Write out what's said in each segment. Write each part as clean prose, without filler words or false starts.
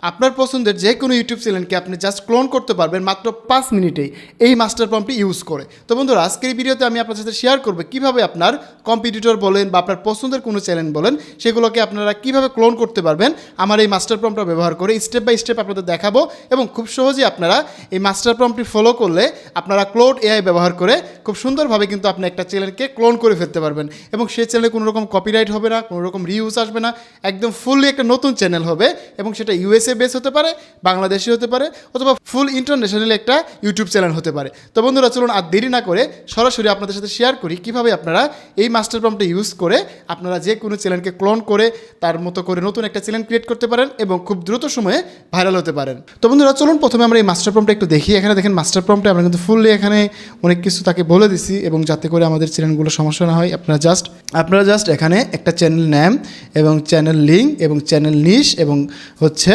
আপনার পছন্দের যে কোনো ইউটিউব চ্যানেলকে আপনি জাস্ট ক্লোন করতে পারবেন মাত্র 5 মিনিটেই এই মাস্টার প্রম্পটটি ইউজ করে। তো বন্ধুরা, আজকের এই ভিডিওতে আমি আপনার সাথে শেয়ার করব কীভাবে আপনার কম্পিটিটর বলেন বা আপনার পছন্দের কোনো চ্যানেল বলেন সেগুলোকে আপনারা কীভাবে ক্লোন করতে পারবেন আমার এই মাস্টার প্রম্পটটা ব্যবহার করে স্টেপ বাই স্টেপ আপনাদের দেখাবো। এবং খুব সহজেই আপনারা এই মাস্টার প্রম্পটটি ফলো করলে আপনারা ক্লোড এআই ব্যবহার করে খুব সুন্দরভাবে কিন্তু আপনি একটা চ্যানেলকে ক্লোন করে ফেলতে পারবেন এবং সেই চ্যানেলে কোনো রকম কপিরাইট হবে না, কোনো রকম রিউজ আসবে না, একদম ফুললি একটা নতুন চ্যানেল হবে এবং সেটা ইউএসএ বেস হতে পারে, বাংলাদেশি হতে পারে, অথবা ফুল ইন্টারন্যাশনাল একটা ইউটিউব চ্যানেল হতে পারে। তো বন্ধুরা, চলুন আর দেরি না করে সরাসরি আপনাদের সাথে শেয়ার করি কীভাবে আপনারা এই মাস্টার প্রম্পটটা ইউজ করে আপনারা যে কোনো চ্যানেলকে ক্লোন করে তার মতো করে নতুন একটা চ্যানেল ক্রিয়েট করতে পারেন এবং খুব দ্রুত সময়ে ভাইরাল হতে পারেন। তো বন্ধুরা, চলুন প্রথমে আমরা এই মাস্টার প্রম্পটটা একটু দেখি। এখানে দেখেন মাস্টার প্রম্পটে আমরা কিন্তু ফুললি এখানে অনেক কিছু তাকে বলে দিছি এবং যাতে করে আমাদের চ্যানেলগুলো সমস্যা না হয় আপনারা জাস্ট এখানে একটা চ্যানেল নেম এবং চ্যানেল লিঙ্ক এবং চ্যানেল নিশ এবং হচ্ছে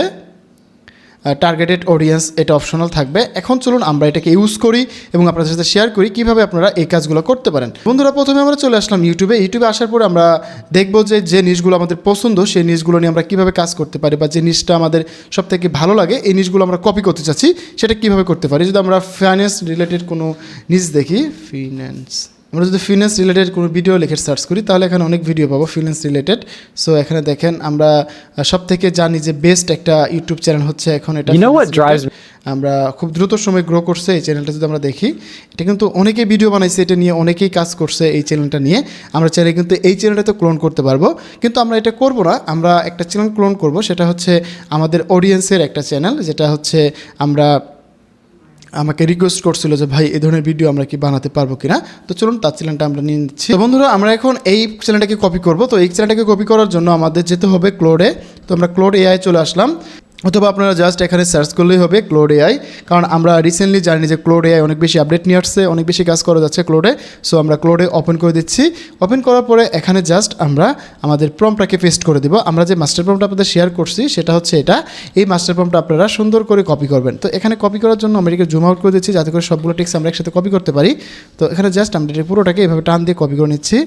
টার্গেটেড অডিয়েন্স এটা অপশনাল থাকবে। এখন চলুন আমরা এটাকে ইউজ করি এবং আপনাদের সাথে শেয়ার করি কীভাবে আপনারা এই কাজগুলো করতে পারেন। বন্ধুরা, প্রথমে আমরা চলে আসলাম ইউটিউবে আসার পরে আমরা দেখবো যে নিশগুলো আমাদের পছন্দ সেই নিশগুলো নিয়ে আমরা কীভাবে কাজ করতে পারি বা যে নিশটা আমাদের সবথেকে ভালো লাগে এই নিশগুলো আমরা কপি করতে চাচ্ছি সেটা কীভাবে করতে পারি। যদি আমরা ফাইন্যান্স রিলেটেড কোনো নিশ দেখি, আমরা যদি ফিনান্স রিলেটেড কোনো ভিডিও লিখে সার্চ করি তাহলে এখানে অনেক ভিডিও পাবো ফিনান্স রিলেটেড। সো এখানে দেখেন আমরা সব থেকে জানি যে বেস্ট একটা ইউটিউব চ্যানেল হচ্ছে এখন এটা। আমরা খুব দ্রুত সময় গ্রো করছে এই চ্যানেলটা। যদি আমরা দেখি, এটা কিন্তু অনেকেই ভিডিও বানাইছে, এটা নিয়ে অনেকেই কাজ করছে এই চ্যানেলটা নিয়ে। আমরা চাইলে কিন্তু এই চ্যানেলটাতে ক্লোন করতে পারবো, কিন্তু আমরা এটা করব না। আমরা একটা চ্যানেল ক্লোন করব, সেটা হচ্ছে আমাদের অডিয়েন্সের একটা চ্যানেল, যেটা হচ্ছে আমাকে রিকোয়েস্ট করছিল যে ভাই এই ধরনের ভিডিও আমরা কি বানাতে পারবো কিনা। তো চলুন তার চ্যানেলটা আমরা নিয়ে নিচ্ছি। তো বন্ধুরা, আমরা এখন এই চ্যানেলটাকে কপি করব। তো এই চ্যানেলটাকে কপি করার জন্য আমাদের যেতে হবে ক্লোডে। তো আমরা ক্লোড এআই চলে আসলাম, অথবা আপনারা জাস্ট এখানে সার্চ করলেই হবে ক্লোড এআই, কারণ আমরা রিসেন্টলি জানি যে ক্লোড এআই অনেক বেশি আপডেট নিয়ে আসছে, অনেক বেশি কাজ করা যাচ্ছে ক্লোডে। সো আমরা ক্লোডে ওপেন করে দিচ্ছি। ওপেন করার পরে এখানে জাস্ট আমরা আমাদের প্রম্পটটাকে পেস্ট করে দিব। আমরা যে মাস্টার প্রম্পটটা আপনাদের শেয়ার করছি সেটা হচ্ছে এটা। এই মাস্টার প্রম্পটটা আপনারা সুন্দর করে কপি করবেন। তো এখানে কপি করার জন্য আমরা এটাকে জুম আউট করে দিচ্ছি যাতে করে সবগুলো টেক্সট আমরা একসাথে কপি করতে পারি। তো এখানে জাস্ট আমরা এটা পুরোটাকে এভাবে টান দিয়ে কপি করে নিচ্ছি।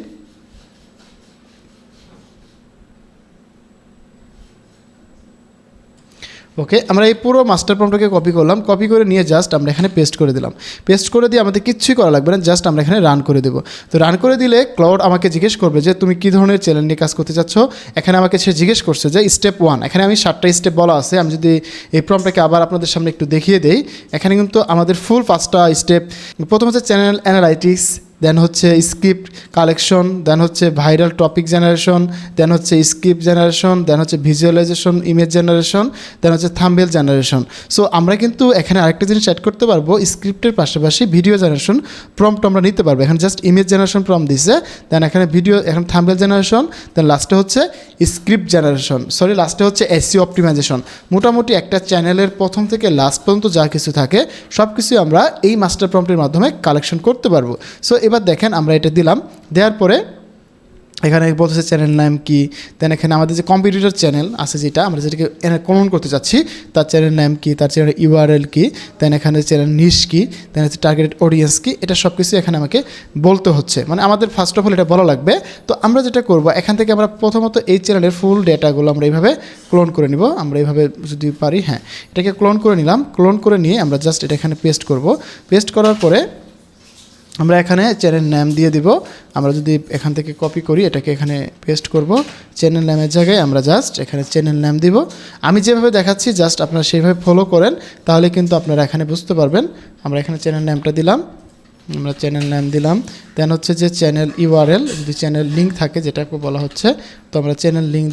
ওকে, আমরা এই পুরো মাস্টার প্রম্পটটাকে কপি করলাম। কপি করে নিয়ে জাস্ট আমরা এখানে পেস্ট করে দিলাম। পেস্ট করে দিয়ে আমাদের কিচ্ছুই করা লাগবে না, জাস্ট আমরা এখানে রান করে দেবো। তো রান করে দিলে ক্লাউড আমাকে জিজ্ঞেস করবে যে তুমি কী ধরনের চ্যানেল নিয়ে কাজ করতে চাচ্ছ। এখানে আমাকে সে জিজ্ঞেস করছে যে স্টেপ 1, এখানে আমি 7টা স্টেপ বলা আছে। আমি যদি এই প্রম্পটটাকে আবার আপনাদের সামনে একটু দেখিয়ে দেই, এখানে কিন্তু আমাদের ফুল 5টা স্টেপ। প্রথম হচ্ছে চ্যানেল অ্যানালাইটিক্স, দেন হচ্ছে স্ক্রিপ্ট কালেকশন, দেন হচ্ছে ভাইরাল টপিক জেনারেশন, দেন হচ্ছে স্ক্রিপ্ট জেনারেশন, দেন হচ্ছে ভিজুয়ালাইজেশন, ইমেজ জেনারেশন, দেন হচ্ছে থাম্বনেল জেনারেশন। সো আমরা কিন্তু এখানে আরেকটা জিনিস অ্যাড করতে পারবো, স্ক্রিপ্টের পাশাপাশি ভিডিও জেনারেশন প্রম্পট আমরা নিতে পারবো। এখানে জাস্ট ইমেজ জেনারেশন প্রম্পট দিছে, দেন এখানে ভিডিও, এখন থাম্বনেল জেনারেশন, দেন লাস্টে হচ্ছে স্ক্রিপ্ট জেনারেশন, লাস্টে হচ্ছে এসইও অপটিমাইজেশন। মোটামুটি একটা চ্যানেলের প্রথম থেকে লাস্ট পর্যন্ত যা কিছু থাকে সব কিছুই আমরা এই মাস্টার প্রম্পটের মাধ্যমে কালেকশন করতে পারবো। সো এবার দেখেন আমরা এটা দিলাম, দেওয়ার পরে এখানে বলতেছে চ্যানেল নাম কি, দেন এখানে আমাদের যে কম্পিটিটর চ্যানেল আছে যেটা আমরা যেটাকে ক্লোন করতে চাচ্ছি তার চ্যানেল নাম কি, তার চ্যানেল ইউআরএল কি, দেন এখানে চ্যানেল নিশ কি, দেন হচ্ছে টার্গেটেড অডিয়েন্স কি, এটা সব কিছু এখানে আমাকে বলতে হচ্ছে। মানে আমাদের ফার্স্ট অফ অল এটা বলা লাগবে। তো আমরা যেটা করব, এখান থেকে আমরা প্রথমত এই চ্যানেলের ফুল ডেটাগুলো আমরা এইভাবে ক্লোন করে নিব। আমরা এইভাবে যদি পারি, হ্যাঁ, এটাকে ক্লোন করে নিলাম। ক্লোন করে নিয়ে আমরা জাস্ট এটা এখানে পেস্ট করব। পেস্ট করার পরে আমরা এখানে চ্যানেল নাম দিয়ে দিব। আমরা যদি এখান থেকে কপি করি, এটাকে এখানে পেস্ট করব। চ্যানেল নামের জায়গায় আমরা জাস্ট এখানে চ্যানেল নাম দিব। আমি যেভাবে দেখাচ্ছি জাস্ট আপনারা সেইভাবে ফলো করেন, তাহলে কিন্তু আপনারা এখানে বুঝতে পারবেন। আমরা এখানে চ্যানেল নামটা দিলাম, আমরা চ্যানেল নাম দিলাম। দেন হচ্ছে যে চ্যানেল ইউআরএল, যদি চ্যানেল লিঙ্ক থাকে যেটাকে বলা হচ্ছে, তো আমরা চ্যানেল লিঙ্ক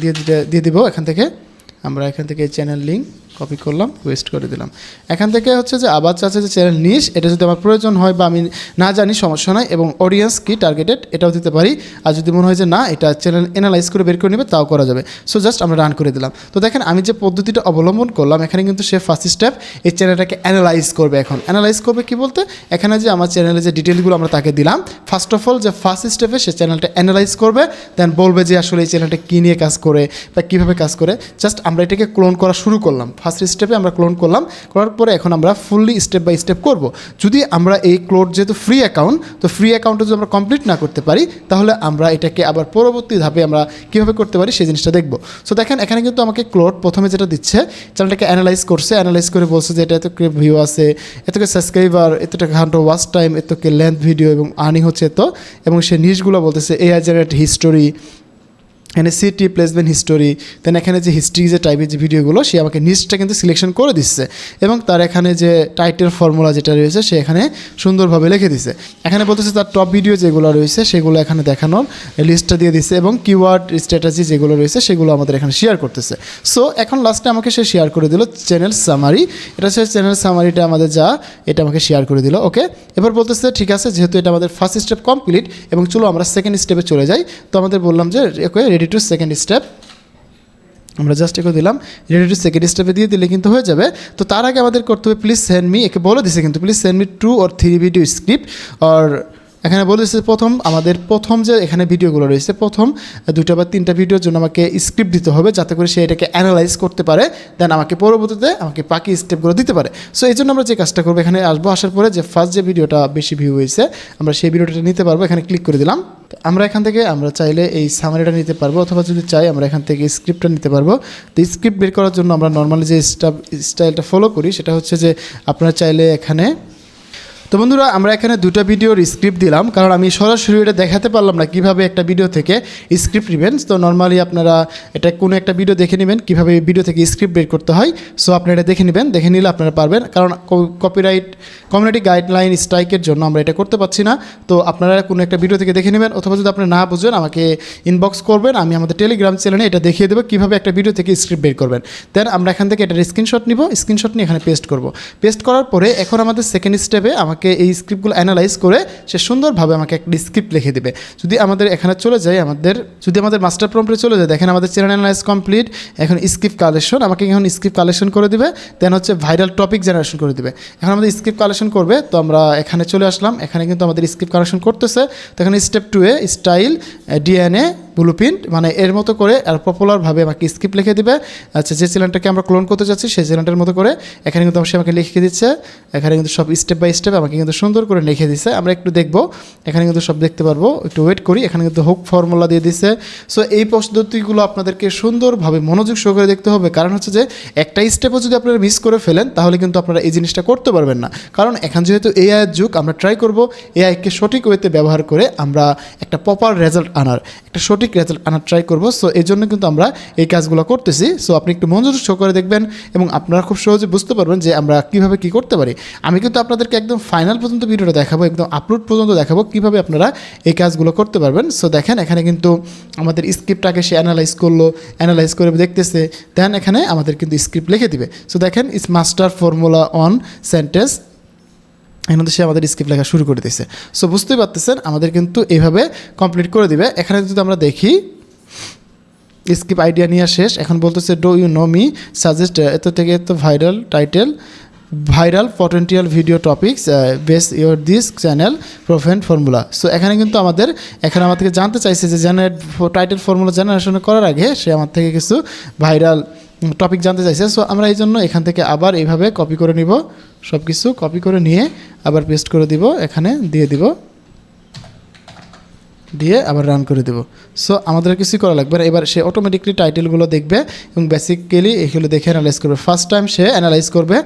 দিয়ে দিব। এখান থেকে আমরা এই চ্যানেল লিঙ্ক কপি করলাম, পেস্ট করে দিলাম। এখান থেকে হচ্ছে যে আবার চাচ্ছে যে চ্যানেল নিশ, এটা যদি আমার প্রয়োজন হয় বা আমি না জানি সমস্যা নয়, এবং অডিয়েন্স কি টার্গেটেড এটাও দিতে পারি। আর যদি মনে হয় যে না, এটা চ্যানেল অ্যানালাইজ করে বের করে নেবে, তাও করা যাবে। সো জাস্ট আমরা রান করে দিলাম। তো দেখেন আমি যে পদ্ধতিটা অবলম্বন করলাম, এখানে কিন্তু সে ফার্স্ট স্টেপ এই চ্যানেলটাকে অ্যানালাইজ করবে। এখন অ্যানালাইজ করবে কি বলতে, এখানে যে আমার চ্যানেলে যে ডিটেলগুলো আমরা তাকে দিলাম, ফার্স্ট অফ অল যে ফার্স্ট স্টেপে সে চ্যানেলটা অ্যানালাইজ করবে, দেন বলবে যে আসলে এই চ্যানেলটা কী নিয়ে কাজ করে বা কীভাবে কাজ করে। জাস্ট আমরা এটাকে ক্লোন করা শুরু করলাম। ফার্স্ট স্টেপে আমরা ক্লোন করলাম, করার পরে এখন আমরা ফুললি স্টেপ বাই স্টেপ করব। যদি আমরা এই ক্লোন যেহেতু ফ্রি অ্যাকাউন্ট, তো ফ্রি অ্যাকাউন্টে যদি আমরা কমপ্লিট না করতে পারি তাহলে আমরা এটাকে আবার পরবর্তী ধাপে আমরা কীভাবে করতে পারি সেই জিনিসটা দেখব। সো দেখেন এখানে কিন্তু আমাকে ক্লোন প্রথমে যেটা দিচ্ছে, চ্যানেলটাকে অ্যানালাইজ করছে, অ্যানালাইজ করে বলছে যে এটা এতকে ভিউ আছে, এতকে সাবস্ক্রাইবার, এতটা ঘন্টা ওয়াচ টাইম, এতকে লেন্থ ভিডিও এবং আর্নিং হচ্ছে এত, এবং সে নিউজগুলো বলতেছে এআই জেনারেট হিস্টোরি, এখানে সিটি প্লেসমেন্ট হিস্টোরি, দেন এখানে যে হিস্ট্রি যে টাইপের যে ভিডিওগুলো সে আমাকে নিচটা কিন্তু সিলেকশন করে দিচ্ছে, এবং তার এখানে যে টাইটেল ফর্মুলা যেটা রয়েছে সে এখানে সুন্দরভাবে লিখে দিচ্ছে। এখানে বলতেছে তার টপ ভিডিও যেগুলো রয়েছে সেগুলো এখানে দেখানোর লিস্টটা দিয়ে দিচ্ছে, এবং কিওয়ার্ড স্ট্র্যাটেজি যেগুলো রয়েছে সেগুলো আমাদের এখানে শেয়ার করতেছে। সো এখন লাস্টে আমাকে সে শেয়ার করে দিল চ্যানেল সামারি, এটা হচ্ছে চ্যানেল সামারিটা আমাদের যা এটা আমাকে শেয়ার করে দিল। ওকে, এবার বলতেছে ঠিক আছে, যেহেতু এটা আমাদের ফার্স্ট স্টেপ কমপ্লিট, এবং চলো আমরা সেকেন্ড স্টেপে চলে যাই। তো আমাদের বললাম যে okay ready to second step, আমরা জাস্ট একে দিলাম রেডি টু সেকেন্ড স্টেপে দিয়ে দিলে কিন্তু হয়ে যাবে। তো তার আগে আমাদের করতে হবে প্লিজ সেন্ড মি, একে বলে দিছে কিন্তু please send me 2 or 3 video script, আর এখানে বলে দিচ্ছে প্রথম যে এখানে ভিডিওগুলো রয়েছে প্রথম 2টা বা 3টা ভিডিওর জন্য আমাকে স্ক্রিপ্ট দিতে হবে, যাতে করে সে এটাকে অ্যানালাইজ করতে পারে, দেন আমাকে পরবর্তীতে আমাকে বাকি স্টেপগুলো দিতে পারে। সো এই জন্য আমরা যে কাজটা করবো, এখানে আসার পরে যে ফার্স্ট যে ভিডিওটা বেশি ভিউ হয়েছে আমরা সেই ভিডিওটা নিতে পারবো, এখানে ক্লিক করে দিলাম। আমরা এখান থেকে আমরা চাইলে এই সামারিটা নিতে পারবো, অথবা যদি চাই আমরা এখান থেকে স্ক্রিপ্টটা নিতে পারবো। তো স্ক্রিপ্ট বের করার জন্য আমরা নর্মালি যে স্টাইলটা ফলো করি সেটা হচ্ছে যে আপনারা চাইলে এখানে, তো বন্ধুরা আমরা এখানে 2টা ভিডিওর স্ক্রিপ্ট দিলাম, কারণ আমি সরাসরি এটা দেখাতে পারলাম না কীভাবে একটা ভিডিও থেকে স্ক্রিপ্ট নেবেন। তো নর্মালি আপনারা এটা কোনো একটা ভিডিও দেখে নেবেন কীভাবে এই ভিডিও থেকে স্ক্রিপ্ট বের করতে হয়। সো আপনারা এটা দেখে নেবেন, দেখে নিলে আপনারা পারবেন, কারণ কমিউনিটি গাইডলাইন স্ট্রাইকের জন্য আমরা এটা করতে পারছি না। তো আপনারা কোনো একটা ভিডিও থেকে দেখে নেবেন, অথবা যদি আপনারা না বুঝেন আমাকে ইনবক্স করবেন, আমি আমাদের টেলিগ্রাম চ্যানেলে এটা দেখিয়ে দেবো কীভাবে একটা ভিডিও থেকে স্ক্রিপ্ট বের করবেন। দেন আমরা এখান থেকে এটার স্ক্রিনশট নিব, স্ক্রিনশট নিয়ে এখানে পেস্ট করব। পেস্ট করার পরে এখন আমাদের সেকেন্ড স্টেপে আমাকে এই স্ক্রিপ্টগুলো অ্যানালাইজ করে সে সুন্দরভাবে আমাকে একটা স্ক্রিপ্ট লিখে দেবে। যদি আমাদের এখানে চলে যায়, যদি আমাদের মাস্টার প্রম্পটে চলে যায়, দেখেন আমাদের চ্যানেল অ্যানালাইজ কমপ্লিট, এখন স্ক্রিপ্ট কালেকশন আমাকে এখন স্ক্রিপ্ট কালেকশন করে দেবে, দেন হচ্ছে ভাইরাল টপিক জেনারেশন করে দেবে। এখন আমাদের স্ক্রিপ্ট কালেকশন করবে, তো আমরা এখানে চলে আসলাম, এখানে কিন্তু আমাদের স্ক্রিপ্ট কালেকশন করতেছে। তো এখানে স্টেপ 2-এ স্টাইল ডিএনএ ব্লুপ্রিন্ট, মানে এর মতো করে আর পপুলারভাবে আমাকে স্ক্রিপ্ট লিখে দিবে। আচ্ছা, যে চ্যানেলটাকে আমরা ক্লোন করতে যাচ্ছি সেই চ্যানেলটার মতো করে এখানে কিন্তু সে আমাকে লিখে দিচ্ছে, এখানে কিন্তু সব স্টেপ বাই স্টেপ আমাকে কিন্তু সুন্দর করে লিখে দিচ্ছে। আমরা একটু দেখবো, এখানে কিন্তু সব দেখতে পারবো, একটু ওয়েট করি। এখানে কিন্তু হুক ফর্মুলা দিয়ে দিচ্ছে। সো এই পদ্ধতিগুলো আপনাদেরকে সুন্দরভাবে মনোযোগ সহকারে দেখতে হবে, কারণ হচ্ছে যে একটা স্টেপও যদি আপনারা মিস করে ফেলেন তাহলে কিন্তু আপনারা এই জিনিসটা করতে পারবেন না। কারণ এখন যেহেতু এআইয়ের যুগ, আমরা ট্রাই করব এআইকে সঠিক ওয়েতে ব্যবহার করে আমরা একটা প্রপার রেজাল্ট আনার, একটা সঠিক রেজাল্ট আনার ট্রাই করব। সো এই জন্য কিন্তু আমরা এই কাজগুলো করতেছি। সো আপনি একটু মনোযোগ সহকারে দেখবেন এবং আপনারা খুব সহজে বুঝতে পারবেন যে আমরা কীভাবে কী করতে পারি। আমি কিন্তু আপনাদেরকে একদম ফাইনাল পর্যন্ত ভিডিওটা দেখাবো, একদম আপলোড পর্যন্ত দেখাবো কীভাবে আপনারা এই কাজগুলো করতে পারবেন। সো দেখেন এখানে কিন্তু আমাদের স্ক্রিপ্টটাকে সে অ্যানালাইজ করলো, অ্যানালাইজ করে দেখতেছে, দেন এখানে আমাদের কিন্তু স্ক্রিপ্ট লিখে দিবে। সো দেখেন ইস মাস্টার ফর্মুলা অন সেন্টেন্স, এখানে সে আমাদের স্ক্রিপ্ট লেখা শুরু করে দিয়েছে। সো বুঝতেই পারতেছেন আমাদের কিন্তু এইভাবে কমপ্লিট করে দিবে। এখানে যদি আমরা দেখি স্ক্রিপ্ট আইডিয়া নিয়ে শেষ, এখন বলতেছে do you know me suggest এত থেকে এত viral title, viral potential video topics base your this channel profit formula. So এখানে কিন্তু এখানে আমার থেকে জানতে চাইছে যে টাইটেল ফর্মুলা জেনারেশন করার আগে সে আমার থেকে কিছু ভাইরাল টপিক জানতে চাইছে। সো আমরা এই জন্য এখান থেকে আবার এইভাবে কপি করে নিব, সব কিছু কপি করে নিয়ে আবার পেস্ট করে দিব, এখানে দিয়ে দিব, দিয়ে আবার রান করে দেবো। সো আমাদের কিছুই করা লাগবে না, এবার সে অটোমেটিকলি টাইটেলগুলো দেখবে এবং বেসিক্যালি এগুলো দেখে অ্যানালাইজ করবে। ফার্স্ট টাইম সে অ্যানালাইজ করবে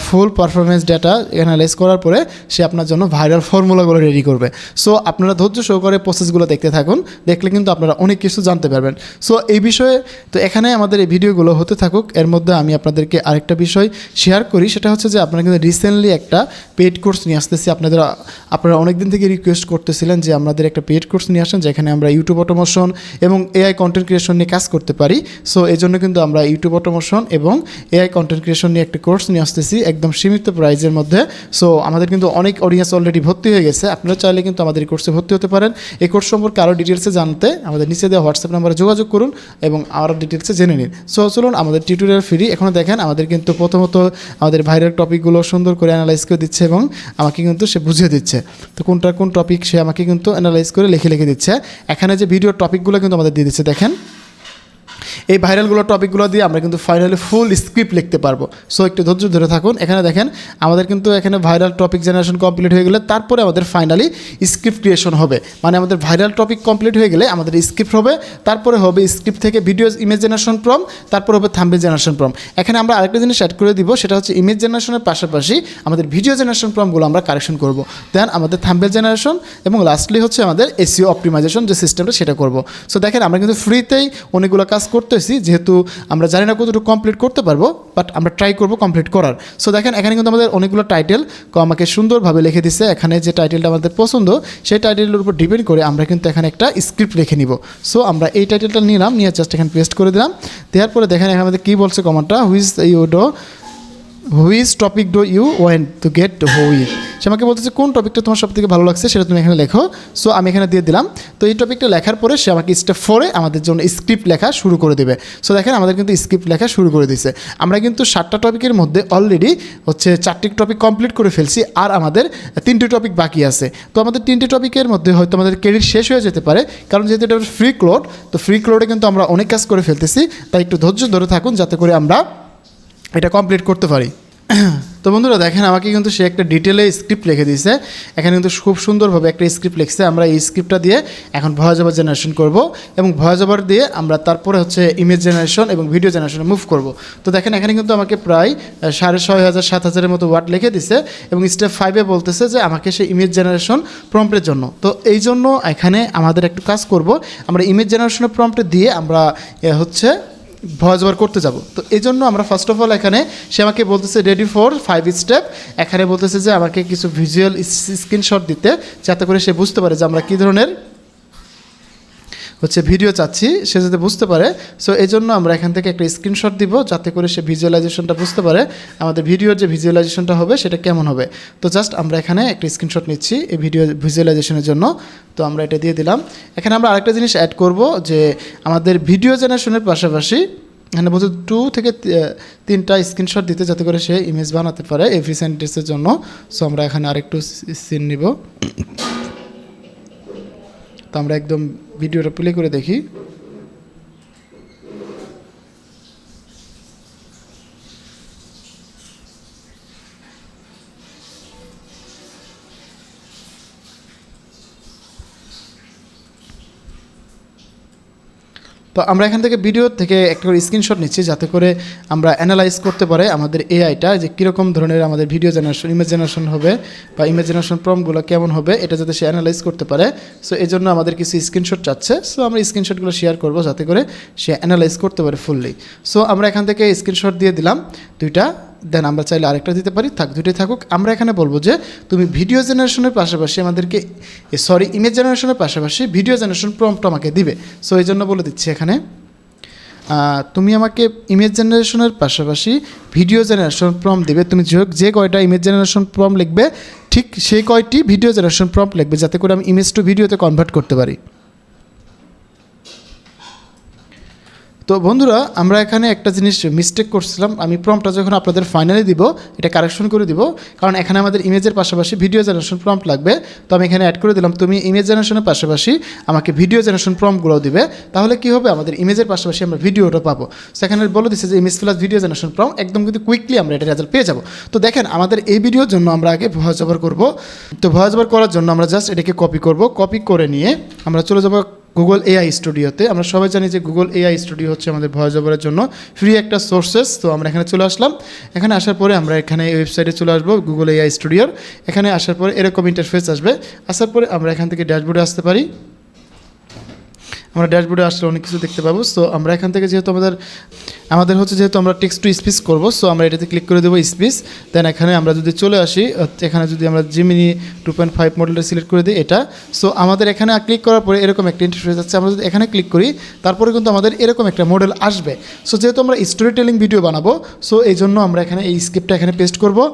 ফুল পারফরমেন্স ডেটা অ্যানালাইজ করার পরে সে আপনার জন্য ভাইরাল ফর্মুলাগুলো রেডি করবে। সো আপনারা ধৈর্য সহকারে প্রসেসগুলো দেখতে থাকুন, দেখলে কিন্তু আপনারা অনেক কিছু জানতে পারবেন। সো এই বিষয়ে তো এখানে আমাদের এই ভিডিওগুলো হতে থাকুক, এর মধ্যে আমি আপনাদেরকে আরেকটা বিষয় শেয়ার করি, সেটা হচ্ছে যে আপনারা কিন্তু রিসেন্টলি একটা পেইড কোর্স নিয়ে আসতেছি। আপনারা অনেক দিন থেকে রিকোয়েস্ট করতেছিলেন যে আমাদের একটা পেইড কোর্স নিয়ে আসেন যেখানে আমরা ইউটিউব অটোমেশন এবং এআই কন্টেন্ট ক্রিয়েশন নিয়ে কাজ করতে পারি। সো এই জন্য কিন্তু আমরা ইউটিউব অটোমেশন এবং এআই কন্টেন্ট ক্রিয়েশন নিয়ে একটা কোর্স নিয়ে আসতেছি একদম সীমিত প্রাইজের মধ্যে। সো আমাদের কিন্তু অনেক অডিয়েন্স অলরেডি ভর্তি হয়ে গেছে, আপনারা চাইলে কিন্তু আমাদের এই কোর্সে ভর্তি হতে পারেন। এই কোর্স সম্পর্কে আরও ডিটেলসে জানতে আমাদের নিচে দেওয়া হোয়াটসঅ্যাপ নাম্বারে যোগাযোগ করুন এবং আরও ডিটেলসে জেনে নিন। সো চলুন, আমাদের টিউটোরিয়াল ফ্রি। এখনও দেখেন আমাদের কিন্তু প্রথমত আমাদের ভাইরাল টপিকগুলো সুন্দর করে অ্যানালাইজ করে দিচ্ছে এবং আমাকে কিন্তু সে বুঝিয়ে দিচ্ছে তো কোন টপিক সে আমাকে কিন্তু অ্যানালাইজ করে লিখে দিচ্ছে। এখানে যে ভিডিও টপিকগুলো কিন্তু আমাদের দিয়ে দিচ্ছে, দেখেন এই ভাইরালগুলো টপিকগুলো দিয়ে আমরা কিন্তু ফাইনালি ফুল স্ক্রিপ্ট লিখতে পারবো। সো একটু ধৈর্য ধরে থাকুন। এখানে দেখেন আমাদের কিন্তু এখানে ভাইরাল টপিক জেনারেশন কমপ্লিট হয়ে গেলে তারপরে আমাদের ফাইনালি স্ক্রিপ্ট ক্রিয়েশন হবে। মানে আমাদের ভাইরাল টপিক কমপ্লিট হয়ে গেলে আমাদের স্ক্রিপ্ট হবে, তারপরে হবে স্ক্রিপ্ট থেকে ভিডিও ইমেজ জেনারেশন প্রম, তারপর হবে থাম্বনেল জেনারেশন প্রম। এখানে আমরা আরেকটা জিনিস অ্যাড করে দিব, সেটা হচ্ছে ইমেজ জেনারেশনের পাশাপাশি আমাদের ভিডিও জেনারেশন প্রমগুলো আমরা কারেকশন করব। দেন আমাদের থাম্বনেল জেনারেশন এবং লাস্টলি হচ্ছে আমাদের এসইও অপটিমাইজেশন যে সিস্টেমটা সেটা করব। সো দেখেন আমরা কিন্তু ফ্রিতেই অনেকগুলো কাজ করতেছি, যেহেতু আমরা জানি না কতটুকু কমপ্লিট করতে পারবো, বাট আমরা ট্রাই করবো কমপ্লিট করার। সো দেখেন এখানে কিন্তু আমাদের অনেকগুলো টাইটেল আমাকে সুন্দরভাবে লিখে দিচ্ছে। এখানে যে টাইটেলটা আমাদের পছন্দ সেই টাইটেলের উপর ডিপেন্ড করে আমরা কিন্তু এখানে একটা স্ক্রিপ্ট লিখে নিব। সো আমরা এই টাইটেলটা নিলাম, নিয়ে জাস্ট এখানে পেস্ট করে দিলাম। দেওয়ার পরে দেখেন এখানে আমাদের কী বলছে কমান্ডটা, which topic do you want to get which. সে আমাকে বলতেছে কোন টপিকটা তোমার সবথেকে ভালো লাগছে সেটা তুমি এখানে লেখো। সো আমি এখানে দিয়ে দিলাম। তো এই টপিকটা লেখার পরে সে আমাকে স্টেপ 4-এ আমাদের জন্য স্ক্রিপ্ট লেখা শুরু করে দেবে। সো দেখেন আমাদের কিন্তু স্ক্রিপ্ট লেখা শুরু করে দিয়েছে। আমরা কিন্তু 7টা টপিকের মধ্যে অলরেডি হচ্ছে 4টি টপিক কমপ্লিট করে ফেলছি, আর আমাদের 3টি টপিক বাকি আছে। তো আমাদের 3টি টপিকের মধ্যে হয়তো আমাদের ক্রেডিট শেষ হয়ে যেতে পারে, কারণ যেহেতু এটা ফ্রি ক্লোড, তো ফ্রি ক্লোডে কিন্তু আমরা অনেক কাজ করে ফেলতেছি। তাই একটু ধৈর্য ধরে থাকুন যাতে করে আমরা এটা কমপ্লিট করতে পারি। তো বন্ধুরা দেখেন আমাকে কিন্তু সে একটা ডিটেলে স্ক্রিপ্ট লিখে দিয়েছে। এখানে কিন্তু খুব সুন্দরভাবে একটা স্ক্রিপ্ট লিখছে। আমরা এই স্ক্রিপ্টটা দিয়ে এখন ভয়েস ওভার জেনারেশন করব, এবং ভয়েস ওভার দিয়ে আমরা তারপরে হচ্ছে ইমেজ জেনারেশন এবং ভিডিও জেনারেশনে মুভ করব। তো দেখেন এখানে কিন্তু আমাকে প্রায় 6,500-7,000-এর মতো ওয়ার্ড লিখে দিছে, এবং স্টেপ 5-এ বলতেছে যে আমাকে সেই ইমেজ জেনারেশন প্রম্পটের জন্য। তো এই জন্য এখানে আমাদের একটু কাজ করব, আমরা ইমেজ জেনারেশনের প্রম্পটে দিয়ে আমরা হচ্ছে ভয়েস ওভার করতে যাব। তো এই জন্য আমরা ফার্স্ট অফ অল এখানে সে আমাকে বলতেছে রেডি ফর 5 স্টেপ। এখানে বলতেছে যে আমাকে কিছু ভিজুয়াল স্ক্রিনশট দিতে, যাতে করে সে বুঝতে পারে যে আমরা কী ধরনের হচ্ছে ভিডিও চাচ্ছি, সে যাতে বুঝতে পারে। সো এই জন্য আমরা এখান থেকে একটা স্ক্রিনশট দিব, যাতে করে সে ভিজুয়ালাইজেশনটা বুঝতে পারে আমাদের ভিডিওর যে ভিজুয়ালাইজেশনটা হবে সেটা কেমন হবে। তো জাস্ট আমরা এখানে একটা স্ক্রিনশট নিচ্ছি এই ভিডিও ভিজুয়ালাইজেশনের জন্য। তো আমরা এটা দিয়ে দিলাম। এখানে আমরা আরেকটা জিনিস অ্যাড করব, যে আমাদের ভিডিও জেনারেশনের পাশাপাশি এখানে বলছে 2 থেকে 3টা স্ক্রিনশট দিতে, যাতে করে সে ইমেজ বানাতে পারে এভরি সেন্টেন্সের জন্য। সো আমরা এখানে আরেকটু সিন নিব। তো আমরা একদম ভিডিওটা প্লে করে দেখি। তো আমরা এখান থেকে ভিডিও থেকে একটা করে স্ক্রিনশট নিচ্ছি, যাতে করে আমরা অ্যানালাইজ করতে পারে আমাদের এআইটা যে কীরকম ধরনের আমাদের ভিডিও জেনারেশন ইমেজ জেনারেশন হবে, বা ইমেজ জেনারেশন প্রম্পটগুলো কেমন হবে, এটা যাতে সে অ্যানালাইজ করতে পারে। সো এই জন্য আমাদের কিছু স্ক্রিনশট চাচ্ছে। সো আমরা স্ক্রিনশটগুলো শেয়ার করব, যাতে করে সে অ্যানালাইজ করতে পারে ফুললি। সো আমরা এখান থেকে স্ক্রিনশট দিয়ে দিলাম 2টা। দেন আমরা চাইলে আরেকটা দিতে পারি, থাক 2টাই থাকুক। আমরা এখানে বলবো যে তুমি ভিডিও জেনারেশনের পাশাপাশি আমাদেরকে ইমেজ জেনারেশনের পাশাপাশি ভিডিও জেনারেশন প্রম্পট আমাকে দিবে। সো এই জন্য বলে দিচ্ছি এখানে তুমি আমাকে ইমেজ জেনারেশনের পাশাপাশি ভিডিও জেনারেশন প্রম্পট দিবে। তুমি যে কয়টা ইমেজ জেনারেশন প্রম্পট লিখবে, ঠিক সেই কয়টি ভিডিও জেনারেশন প্রম্পট লিখবে, যাতে করে আমি ইমেজ টু ভিডিওতে কনভার্ট করতে পারি। তো বন্ধুরা আমরা এখানে একটা জিনিস মিস্টেক করছিলাম। আমি প্রম্পটটা যখন আপনাদের ফাইনালি দিব, এটা কারেকশন করে দিব, কারণ এখানে আমাদের ইমেজের পাশাপাশি ভিডিও জেনারেশন প্রম্পট লাগবে। তো আমি এখানে অ্যাড করে দিলাম তুমি ইমেজ জেনারেশনের পাশাপাশি আমাকে ভিডিও জেনারেশন প্রম্পটগুলোও দিবে। তাহলে কী হবে, আমাদের ইমেজের পাশাপাশি আমরা ভিডিওটা পাবো। সেখানে বলে দিচ্ছে যে image plus video generation prompt, একদম কিন্তু কুইকলি আমরা এটা রেজাল্ট পেয়ে যাবো। তো দেখেন আমাদের এই ভিডিওর জন্য আমরা আগে ভয়েস ওভার করবো। তো ভয়েস ওভার করার জন্য আমরা জাস্ট এটাকে কপি করব। কপি করে নিয়ে আমরা চলে যাবো গুগল এআই স্টুডিওতে। আমরা সবাই জানি যে গুগল এআই স্টুডিও হচ্ছে আমাদের ভয়েস ওভারের জন্য ফ্রি একটা সোর্সেস। তো আমরা এখানে চলে আসলাম। এখানে আসার পরে আমরা এখানে এই ওয়েবসাইটে চলে আসবো গুগল এআই স্টুডিওর। এখানে আসার পরে এরকম ইন্টারফেস আসবে। আসার পরে আমরা এখান থেকে ড্যাশবোর্ডে আসতে পারি। আমরা ড্যাশবোর্ডে আসলে অনেক কিছু দেখতে পাবো। সো আমরা এখান থেকে যেহেতু আমাদের হচ্ছে যেহেতু আমরা টেক্সট টু স্পিচ করবো, সো আমরা এটাতে ক্লিক করে দেবো স্পিচ। দেন এখানে আমরা যদি চলে আসি, এখানে যদি আমরা জিমিনি 2.5 মডেলটা সিলেক্ট করে দিই এটা। সো আমাদের এখানে ক্লিক করার পরে এরকম একটা ইন্টারফেস আছে। আমরা যদি এখানে ক্লিক করি, তারপরে কিন্তু আমাদের এরকম একটা মডেল আসবে। সো যেহেতু আমরা স্টোরি টেলিং ভিডিও বানাবো, সো এই জন্য আমরা এখানে এই স্ক্রিপ্টটা এখানে পেস্ট করবো।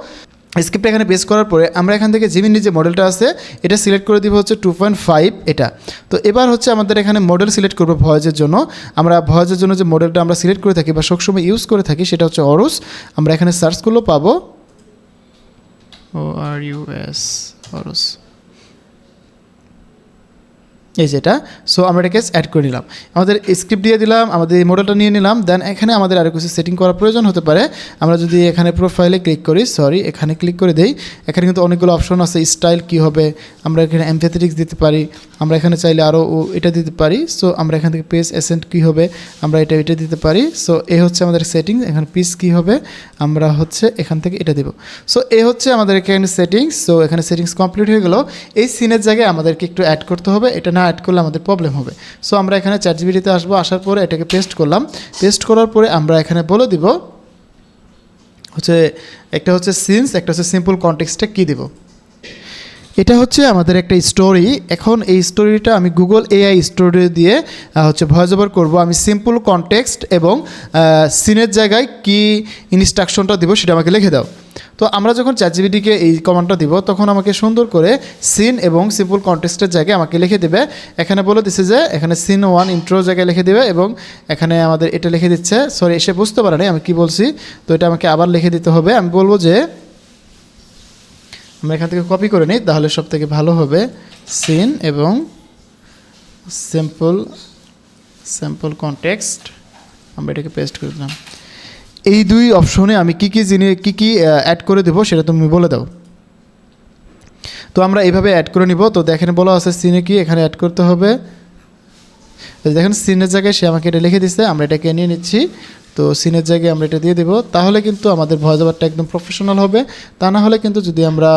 স্ক্রিপ্টটা এখানে পেস্ট করার পরে আমরা এখান থেকে জিমিনি যে মডেলটা আছে এটা সিলেক্ট করে দিব হচ্ছে 2.5 এটা। তো এবার হচ্ছে আমাদের এখানে মডেল সিলেক্ট করবো ভয়েসের জন্য। আমরা ভয়েসের জন্য যে মডেলটা আমরা সিলেক্ট করে থাকি বা সবসময় ইউজ করে থাকি সেটা হচ্ছে অরুস। আমরা এখানে সার্চ করলেও পাবো ORUS অরুস। এই যেটা। সো আমরা এটাকে অ্যাড করে নিলাম, আমাদের স্ক্রিপ্ট দিয়ে দিলাম, আমাদের এই মডেলটা নিয়ে নিলাম। দেন এখানে আমাদের আরও কিছু সেটিং করার প্রয়োজন হতে পারে। আমরা যদি এখানে প্রোফাইলে ক্লিক করি, এখানে ক্লিক করে দেই, এখানে কিন্তু অনেকগুলো অপশন আছে। স্টাইল কী হবে, আমরা এখানে এমপ্যাথেটিক্স দিতে পারি, আমরা এখানে চাইলে আরও এটা দিতে পারি। সো আমরা এখান থেকে পেজ এসেন্ট কী হবে, আমরা এটা দিতে পারি। সো এই হচ্ছে আমাদের সেটিং। এখানে পিস কী হবে, আমরা হচ্ছে এখান থেকে এটা দেবো। সো এই হচ্ছে আমাদের এখানে সেটিংস। সো এখানে সেটিংস কমপ্লিট হয়ে গেল। এই সিনের জায়গায় আমাদেরকে একটু অ্যাড করতে হবে, এটা না অ্যাড করলে আমাদের প্রবলেম হবে। সো আমরা এখানে চ্যাটজিপিটিতে আসবো, আসার পরে এটাকে পেস্ট করলাম। পেস্ট করার পরে আমরা এখানে বলে দিব হচ্ছে একটা হচ্ছে সিনস, একটা হচ্ছে সিম্পল কনটেক্সটে কী দিব। এটা হচ্ছে আমাদের একটা স্টোরি। এখন এই স্টোরিটা আমি গুগল এআই স্টোরি দিয়ে হচ্ছে ভয়েস ওভার করবো। আমি সিম্পল কনটেক্সট এবং সিনের জায়গায় কি ইনস্ট্রাকশনটা দিব সেটা আমাকে লিখে দাও। তো আমরা যখন চ্যাটজিপিটিকে এই কমান্ডটা দিব তখন আমাকে সুন্দর করে সিন এবং সিম্পল কনটেক্সটের জায়গায় আমাকে লিখে দেবে। এখানে বলে দিচ্ছে যে এখানে সিন 1 ইন্ট্রো জায়গায় লিখে দেবে এবং এখানে আমাদের এটা লিখে দিচ্ছে। সরি, এসে বুঝতে পারে না আমি কি বলছি, তো এটা আমাকে আবার লিখে দিতে হবে। আমি বলবো যে আমরা এখান থেকে কপি করে নিই, তাহলে সব থেকে ভালো হবে। সিন এবং সিম্পল কনটেক্সট, আমরা এটাকে পেস্ট করে দিলাম। এই দুই অপশনে আমি কী কী অ্যাড করে দেবো সেটা তুমি বলে দাও। তো আমরা এইভাবে অ্যাড করে নিব। তো দেখেন বলা আছে সিনে কি এখানে অ্যাড করতে হবে। দেখেন সিনের জায়গায় সে আমাকে এটা লিখে দিচ্ছে, আমরা এটাকে নিয়ে নিচ্ছি। তো সিনের জায়গায় আমরা এটা দিয়ে দেবো, তাহলে কিন্তু আমাদের ভয়েস ওভারটা একদম প্রফেশনাল হবে। তা না হলে কিন্তু যদি আমরা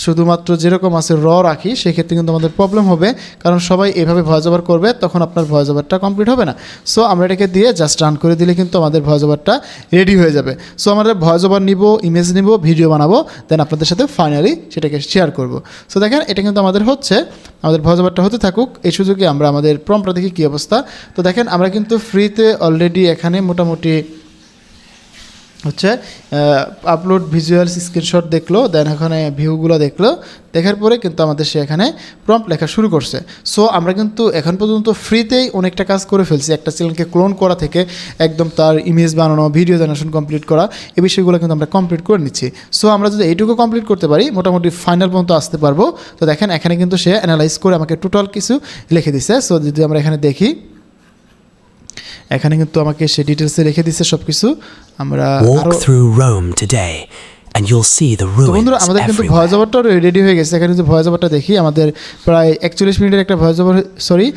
শুধুমাত্র যেরকম আছে রাখি সেক্ষেত্রে কিন্তু আমাদের প্রবলেম হবে, কারণ সবাই এভাবে ভয়েস ওভার করবে, তখন আপনার ভয়েস ওভারটা কমপ্লিট হবে না। সো আমরা এটাকে দিয়ে জাস্ট রান করে দিলে কিন্তু আমাদের ভয়েস ওভারটা রেডি হয়ে যাবে। সো আমাদের ভয়েস ওভার নিব, ইমেজ নিব, ভিডিও বানাবো, দেন আপনাদের সাথে ফাইনালি সেটাকে শেয়ার করব। সো দেখেন এটা কিন্তু আমাদের হচ্ছে, আমাদের ভয়েস ওভারটা হতে থাকুক। এই সুযোগে আমরা আমাদের প্রম্পটটা দেখি কী অবস্থা। তো দেখেন আমরা কিন্তু ফ্রিতে অলরেডি এখানে মোটামুটি হচ্ছে আপলোড ভিজুয়ালস স্ক্রিনশট দেখলো, দেন এখানে ভিউগুলো দেখলো, দেখার পরে কিন্তু আমাদের সে এখানে প্রম্পট লেখা শুরু করছে। সো আমরা কিন্তু এখন পর্যন্ত ফ্রিতেই অনেকটা কাজ করে ফেলছি, একটা চ্যানেলকে ক্লোন করা থেকে একদম তার ইমেজ বানানো, ভিডিও জেনারেশন কমপ্লিট করা, এই বিষয়গুলো কিন্তু আমরা কমপ্লিট করে নিচ্ছি। সো আমরা যদি এইটুকু কমপ্লিট করতে পারি মোটামুটি ফাইনাল পর্যন্ত আসতে পারবো। তো দেখেন এখানে কিন্তু সে অ্যানালাইজ করে আমাকে টোটাল কিছু লিখে দিছে। সো যদি আমরা এখানে দেখি, এখানে কিন্তু আমাকে সে ডিটেলসে রেখে দিচ্ছে সব কিছু। আমরা বন্ধুরা আমাদের কিন্তু ভয়েস ওভারটাও রেডি হয়ে গেছে। এখানে যদি ভয়েস ওভারটা দেখি, আমাদের প্রায় 41 মিনিটের একটা ভয়েস ওভার, সরি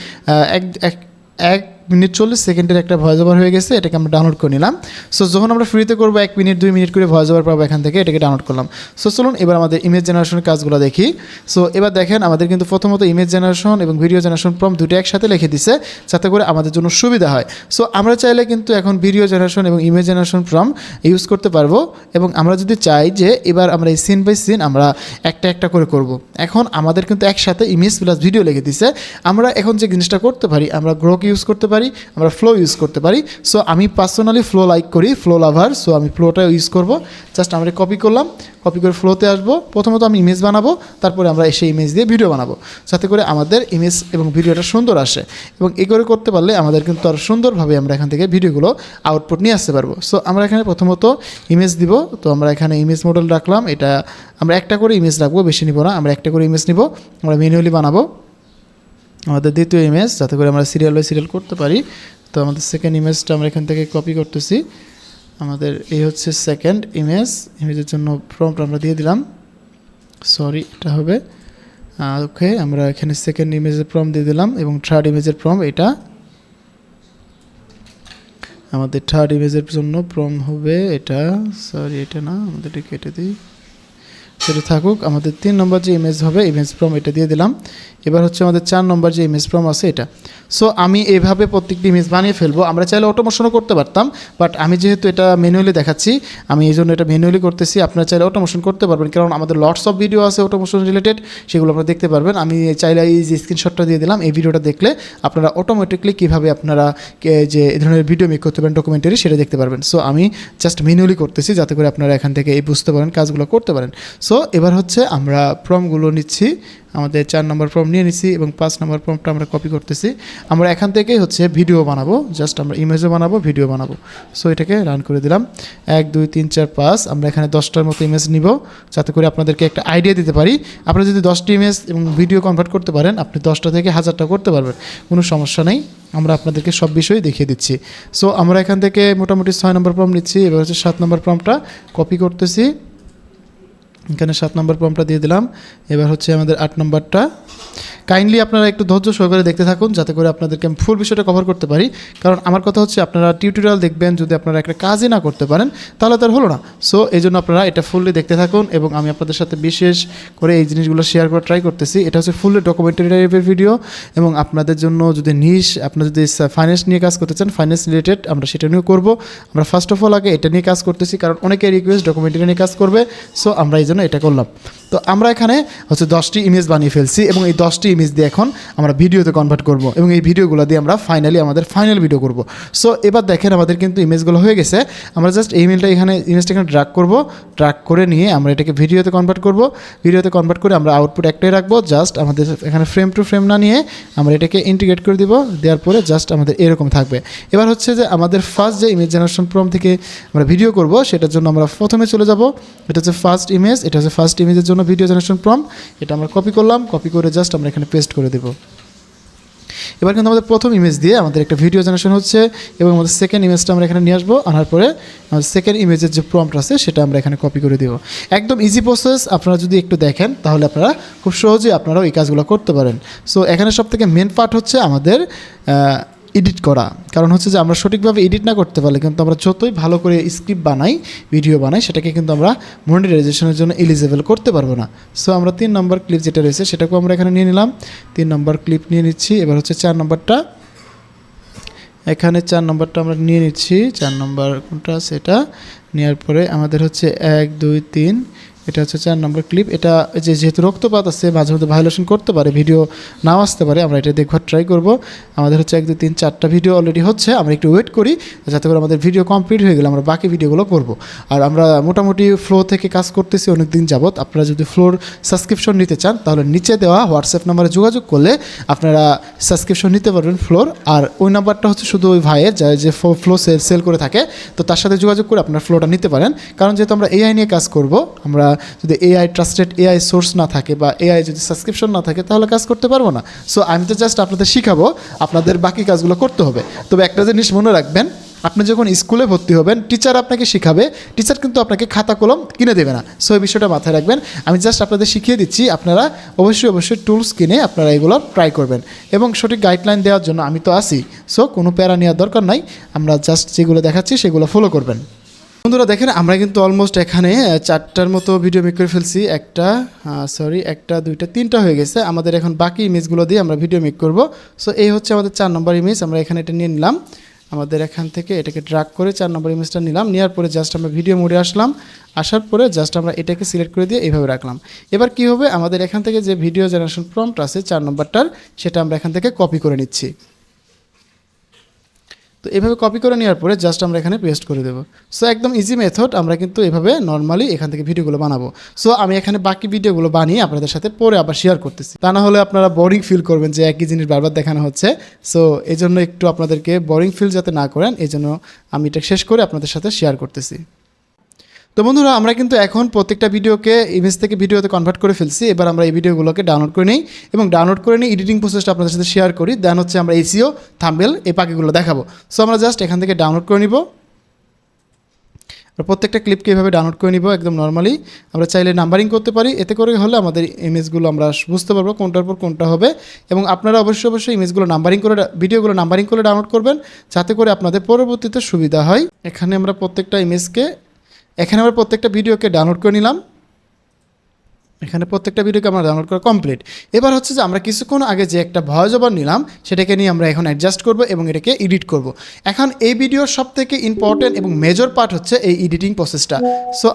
1 মিনিট 40 সেকেন্ডের একটা ভয়েস ওভার হয়ে গেছে। এটাকে আমরা ডাউনলোড করে নিলাম। সো যখন আমরা ফ্রিতে করবো 1 মিনিট 2 মিনিট করে ভয়েস ওভার পাবো এখান থেকে, এটাকে ডাউনলোড করলাম। সো চলুন এবার আমাদের ইমেজ জেনারেশনের কাজগুলো দেখি। সো এবার দেখেন আমাদের কিন্তু প্রথমত ইমেজ জেনারেশন এবং ভিডিও জেনারেশন প্রম্পট দুটো একসাথে লিখে দিছে যাতে করে আমাদের জন্য সুবিধা হয়। সো আমরা চাইলে কিন্তু এখন ভিডিও জেনারেশন এবং ইমেজ জেনারেশন প্রম্পট ইউজ করতে পারবো, এবং আমরা যদি চাই যে এবার আমরা এই সিন বাই সিন আমরা একটা একটা করে করব। এখন আমাদের কিন্তু একসাথে ইমেজ প্লাস ভিডিও লিখে দিছে। আমরা এখন যে জিনিসটা করতে পারি, আমরা গ্রোক ইউজ করতে পারি, আমরা ফ্লো ইউজ করতে পারি। সো আমি পার্সোনালি ফ্লো লাইক করি, ফ্লো লাভার। সো আমি ফ্লোটা ইউজ করব। জাস্ট আমরা কপি করলাম, কপি করে ফ্লোতে আসবো। প্রথমত আমি ইমেজ বানাবো, তারপরে আমরা সেই ইমেজ দিয়ে ভিডিও বানাবো, যাতে করে আমাদের ইমেজ এবং ভিডিওটা সুন্দর আসে। এবং এই করে করতে পারলে আমাদের কিন্তু আরও সুন্দরভাবে আমরা এখান থেকে ভিডিওগুলো আউটপুট নিয়ে আসতে পারবো। সো আমরা এখানে প্রথমত ইমেজ দিব। তো আমরা এখানে ইমেজ মডেল রাখলাম, এটা আমরা একটা করে ইমেজ রাখবো, বেশি নিব না, আমরা একটা করে ইমেজ নিব, আমরা ম্যানুয়ালি বানাবো আমাদের দ্বিতীয় ইমেজ, যাতে করে আমরা সিরিয়াল বাই সিরিয়াল করতে পারি। তো আমাদের সেকেন্ড ইমেজটা আমরা এখান থেকে কপি করতেছি। আমাদের এই হচ্ছে সেকেন্ড ইমেজ। ইমেজের জন্য প্রম্পট আমরা দিয়ে দিলাম, সরি এটা হবে ওকে। আমরা এখানে সেকেন্ড ইমেজের প্রম্পট দিয়ে দিলাম এবং থার্ড ইমেজের প্রম্পট এটা আমাদের থার্ড ইমেজের জন্য প্রম্পট হবে এটা, সরি এটা না, আমাদের এটা কেটে দিই, সেটা থাকুক। আমাদের 3 নম্বর যে ইমেজ হবে ইমেজ প্রম্পট এটা দিয়ে দিলাম। এবার হচ্ছে আমাদের 4 নম্বর যে ইমেজ প্রম্পট আছে এটা। সো আমি এইভাবে প্রত্যেকটি ইমেজ বানিয়ে ফেলবো। আমরা চাইলে অটোমেশনও করতে পারতাম, বাট আমি যেহেতু এটা ম্যানুয়ালি দেখাচ্ছি, আমি এই জন্য এটা ম্যানুয়ালি করতেছি। আপনারা চাইলে অটোমেশন করতে পারবেন, কারণ আমাদের লটস অফ ভিডিও আছে অটোমেশন রিলেটেড, সেগুলো আপনারা দেখতে পারবেন। আমি চাইলে এই যে স্ক্রিনশটটা দিয়ে দিলাম, এই ভিডিওটা দেখলে আপনারা অটোমেটিকলি কীভাবে আপনারা যে এই ধরনের ভিডিও মেক করতে পারেন ডকুমেন্টারি, সেটা দেখতে পারবেন। সো আমি জাস্ট ম্যানুয়ালি করতেছি যাতে করে আপনারা এখান থেকে এই বুঝতে পারেন, কাজগুলো করতে পারেন। সো এবার হচ্ছে আমরা প্রম্পটগুলো নিচ্ছি, আমাদের 4 নম্বর প্রম্পট নিয়ে নিছি এবং 5 নম্বর প্রম্পটটা আমরা কপি করতেছি। আমরা এখান থেকেই হচ্ছে ভিডিও বানাবো, জাস্ট আমরা ইমেজও বানাবো, ভিডিও বানাবো। সো এটাকে রান করে দিলাম। 1 2 3 4 5 আমরা এখানে 10টার মতো ইমেজ নিব, যাতে করে আপনাদেরকে একটা আইডিয়া দিতে পারি। আপনারা যদি 10টি ইমেজ এবং ভিডিও কনভার্ট করতে পারেন, আপনি 10টা থেকে 1000টা করতে পারবেন, কোনো সমস্যা নেই। আমরা আপনাদেরকে সব বিষয়ই দেখিয়ে দিচ্ছি। সো আমরা এখান থেকে মোটামুটি 6 নম্বর প্রম্পট নিচ্ছি। এবার হচ্ছে 7 নম্বর প্রম্পটটা কপি করতেছি, এখানে 7 নম্বর প্রম্পটটা দিয়ে দিলাম। এবার হচ্ছে আমাদের 8 নম্বরটা। কাইন্ডলি আপনারা একটু ধৈর্য সহকারে দেখতে থাকুন, যাতে করে আপনাদেরকে আমি ফুল বিষয়টা কভার করতে পারি। কারণ আমার কথা হচ্ছে আপনারা টিউটোরিয়াল দেখবেন, যদি আপনারা একটা কাজই না করতে পারেন তাহলে তার হলো না। সো এই জন্য আপনারা এটা ফুললি দেখতে থাকুন এবং আমি আপনাদের সাথে বিশেষ করে এই জিনিসগুলো শেয়ার করার ট্রাই করতেছি। এটা হচ্ছে ফুললি ডকুমেন্টারি টাইপের ভিডিও এবং আপনাদের জন্য যদি আপনারা যদি ফাইন্যান্স নিয়ে কাজ করতে চান, ফাইন্যান্স রিলেটেড, আমরা সেটা নিয়েও করবো। আমরা ফার্স্ট অফ অল আগে এটা নিয়ে কাজ করতেছি, কারণ অনেকে রিকোয়েস্ট ডকুমেন্টারি নিয়ে কাজ করবে। সো আমরা এই জন্য এটা করলাম। তো আমরা এখানে হচ্ছে 10টি ইমেজ বানিয়ে ফেলছি এবং এই 10টি ইমেজ দিয়ে এখন আমরা ভিডিওতে কনভার্ট করব এবং এই ভিডিওগুলো দিয়ে আমরা ফাইনালি আমাদের ফাইনাল ভিডিও করব। সো এবার দেখেন আমাদের কিন্তু ইমেজগুলো হয়ে গেছে। আমরা জাস্ট এই ইমেজটা এখানে ড্র্যাগ করব, ড্র্যাগ করে নিয়ে আমরা এটাকে ভিডিওতে কনভার্ট করব। ভিডিওতে কনভার্ট করে আমরা আউটপুট একটাই রাখবো, জাস্ট আমাদের এখানে ফ্রেম টু ফ্রেম না নিয়ে আমরা এটাকে ইন্টিগ্রেট করে দিব। দেওয়ার পরে জাস্ট আমাদের এরকম থাকবে। এবার হচ্ছে যে আমাদের ফার্স্ট যে ইমেজ জেনারেশন প্রম্পট থেকে আমরা ভিডিও করব, সেটার জন্য আমরা প্রথমে চলে যাব। এটা হচ্ছে ফার্স্ট ইমেজ, এটা হচ্ছে ফার্স্ট ইমেজের জন্য ভিডিও জেনারেশন প্রম্পট। এটা আমরা কপি করলাম, কপি করে জাস্ট আমরা এখানে পেস্ট করে দেব। এবার কিন্তু আমাদের প্রথম ইমেজ দিয়ে আমাদের একটা ভিডিও জেনারেশন হচ্ছে এবং আমাদের সেকেন্ড ইমেজটা আমরা এখানে নিয়ে আসবো। আনার পরে আমাদের সেকেন্ড ইমেজের যে প্রম্পট আছে সেটা আমরা এখানে কপি করে দেব। একদম ইজি প্রসেস। আপনারা যদি একটু দেখেন তাহলে আপনারা খুব সহজেই আপনারাও এই কাজগুলো করতে পারেন। সো এখানে সবথেকে মেন পার্ট হচ্ছে আমাদের এডিট করা। কারণ হচ্ছে যে আমরা সঠিকভাবে এডিট না করতে পারলে কিন্তু আমরা যতই ভালো করে স্ক্রিপ্ট বানাই, ভিডিও বানাই, সেটাকে কিন্তু আমরা মনিটাইজেশনের জন্য এলিজিবল করতে পারবো না। সো আমরা 3 নম্বর ক্লিপ যেটা রয়েছে সেটাকেও আমরা এখানে নিয়ে নিলাম। 3 নম্বর ক্লিপ নিয়ে নিচ্ছি। এবার হচ্ছে 4 নম্বরটা, এখানে 4 নম্বরটা আমরা নিয়ে নিচ্ছি। 4 নম্বর কোনটা সেটা নেওয়ার পরে আমাদের হচ্ছে 1 2 3, এটা হচ্ছে 4 নম্বর ক্লিপ। এটা যেহেতু রক্তপাত আছে, মাঝে মধ্যে ভায়োলেশন করতে পারে, ভিডিও নাও আসতে পারে, আমরা এটা দেখবার ট্রাই করব। আমাদের হচ্ছে 1 2 3 4টা ভিডিও অলরেডি হচ্ছে। আমরা একটু ওয়েট করি, যাতে করে আমাদের ভিডিও কমপ্লিট হয়ে গেলে আমরা বাকি ভিডিওগুলো করব। আর আমরা মোটামুটি ফ্লো থেকে কাজ করতেছি অনেক দিন যাবত। আপনারা যদি ফ্লোর সাবস্ক্রিপশন নিতে চান তাহলে নিচে দেওয়া হোয়াটসঅ্যাপ নাম্বারে যোগাযোগ করলে আপনারা সাবস্ক্রিপশন নিতে পারবেন ফ্লোর। আর ওই নাম্বারটা হচ্ছে শুধু ওই ভাইয়ের যে ফ্লো সেল করে থাকে, তো তার সাথে যোগাযোগ করে আপনার ফ্লোটা নিতে পারেন। কারণ যেহেতু আমরা এআই নিয়ে কাজ করব, আমরা যদি এআই ট্রাস্টেড এআই সোর্স না থাকে বা এআই যদি সাবস্ক্রিপশন না থাকে তাহলে কাজ করতে পারবো না। সো আমি তো জাস্ট আপনাদের শিখাবো, আপনাদের বাকি কাজগুলো করতে হবে। তবে একটা জিনিস মনে রাখবেন, আপনি যখন স্কুলে ভর্তি হবেন টিচার আপনাকে শিখাবে, টিচার কিন্তু আপনাকে খাতা কলম কিনে দেবে না। সো এই বিষয়টা মাথায় রাখবেন। আমি জাস্ট আপনাদের শিখিয়ে দিচ্ছি, আপনারা অবশ্যই টুলস কিনে আপনারা এগুলো ট্রাই করবেন এবং সঠিক গাইডলাইন দেওয়ার জন্য আমি তো আছি। সো কোনো প্যারা নেওয়ার দরকার নাই, আমরা জাস্ট যেগুলো দেখাচ্ছি সেগুলো ফলো করবেন। বন্ধুরা দেখেন, আমরা কিন্তু অলমোস্ট এখানে 4টার মতো ভিডিও মেক করে ফেলছি। একটা 2টা 3টা হয়ে গেছে। আমাদের এখন বাকি ইমেজগুলো দিয়ে আমরা ভিডিও মেক করব। সো এই হচ্ছে আমাদের 4 নম্বর ইমেজ। আমরা এখানে এটা নিয়ে নিলাম, আমাদের এখান থেকে এটাকে ড্র্যাগ করে 4 নম্বর ইমেজটা নিলাম। নেওয়ার পরে জাস্ট আমরা ভিডিও মোডে আসলাম। আসার পরে জাস্ট আমরা এটাকে সিলেক্ট করে দিয়ে এইভাবে রাখলাম। এবার কি হবে, আমাদের এখান থেকে যে ভিডিও জেনারেশন প্রম্পট আছে 4 নম্বরটার, সেটা আমরা এখান থেকে কপি করে নিচ্ছি। তো এভাবে কপি করে নেওয়ার পরে জাস্ট আমরা এখানে পেস্ট করে দেবো। সো একদম ইজি মেথড। আমরা কিন্তু এভাবে নর্মালি এখান থেকে ভিডিওগুলো বানাবো। সো আমি এখানে বাকি ভিডিওগুলো বানিয়ে আপনাদের সাথে পরে আবার শেয়ার করতেছি, তা না হলে আপনারা বোরিং ফিল করবেন যে একই জিনিস বারবার দেখানো হচ্ছে। সো এই জন্য একটু আপনাদেরকে বোরিং ফিল যাতে না করেন, এই জন্য আমি এটা শেষ করে আপনাদের সাথে শেয়ার করতেছি। তো বন্ধুরা, আমরা কিন্তু এখন প্রত্যেকটা ভিডিওকে ইমেজ থেকে ভিডিওতে কনভার্ট করে ফেলছি। এবার আমরা এই ভিডিওগুলোকে ডাউনলোড করে নিই এবং ডাউনলোড করে নিই এডিটিং প্রসেসটা আপনাদের সাথে শেয়ার করি। দেন হচ্ছে আমরা এসইও, থাম্বনেল এই পাখিগুলো দেখাবো। সো আমরা জাস্ট এখান থেকে ডাউনলোড করে নিব। প্রত্যেকটা ক্লিপকে এভাবে ডাউনলোড করে নিব একদম নর্মালি। আমরা চাইলে নাম্বারিং করতে পারি, এতে করে হলে আমাদের ইমেজগুলো আমরা বুঝতে পারবো কোনটার পর কোনটা হবে। এবং আপনারা অবশ্যই ইমেজগুলো নাম্বারিং করে, ভিডিওগুলো নাম্বারিং করে ডাউনলোড করবেন, যাতে করে আপনাদের পরবর্তীতে সুবিধা হয়। এখানে আমরা প্রত্যেকটা ভিডিওকে ডাউনলোড করে নিলাম। এখানে প্রত্যেকটা ভিডিওকে আমরা ডাউনলোড করা কমপ্লিট। এবার হচ্ছে যে আমরা কিছুক্ষণ আগে যে একটা ভয়েস ওভার নিলাম সেটাকে নিয়ে আমরা এখন অ্যাডজাস্ট করব এবং এটাকে এডিট করব। এখন এই ভিডিওর সবথেকে ইম্পর্টেন্ট এবং মেজর পার্ট হচ্ছে এই এডিটিং প্রসেসটা। সো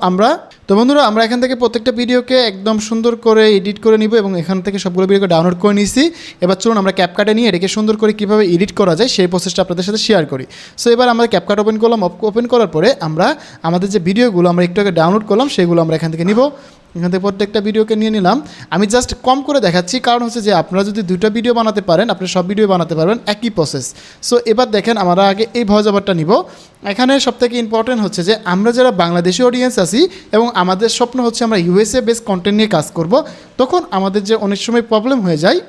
বন্ধুরা, আমরা এখান থেকে প্রত্যেকটা ভিডিওকে একদম সুন্দর করে এডিট করে নিব এবং এখান থেকে সবগুলো ভিডিওকে ডাউনলোড করে নিয়েছি। এবার চলুন আমরা ক্যাপকাটে নিয়ে এটাকে সুন্দর করে কীভাবে এডিট করা যায় সেই প্রসেসটা আপনাদের সাথে শেয়ার করি। সো এবার আমরা ক্যাপকাট ওপেন করলাম। ওপেন করার পরে আমরা আমাদের যে ভিডিওগুলো আমরা একটু আগে ডাউনলোড করলাম সেগুলো আমরা এখান থেকে নিব। এখান থেকে প্রত্যেকটা ভিডিওকে নিয়ে নিলাম। আমি জাস্ট কম করে দেখাচ্ছি, কারণ হচ্ছে যে আপনারা যদি 2টা ভিডিও বানাতে পারেন আপনি সব ভিডিও বানাতে পারবেন, একই প্রসেস। সো এবার দেখেন আমরা আগে এই ভয়েস ওভারটা নিব। এখানে সবথেকে ইম্পর্টেন্ট হচ্ছে যে আমরা যারা বাংলাদেশি অডিয়েন্স আছি এবং আমাদের স্বপ্ন হচ্ছে আমরা ইউএসএ বেস কন্টেন্ট নিয়ে কাজ করব, তখন আমাদের যে অনেক সময় প্রবলেম হয়ে যায়,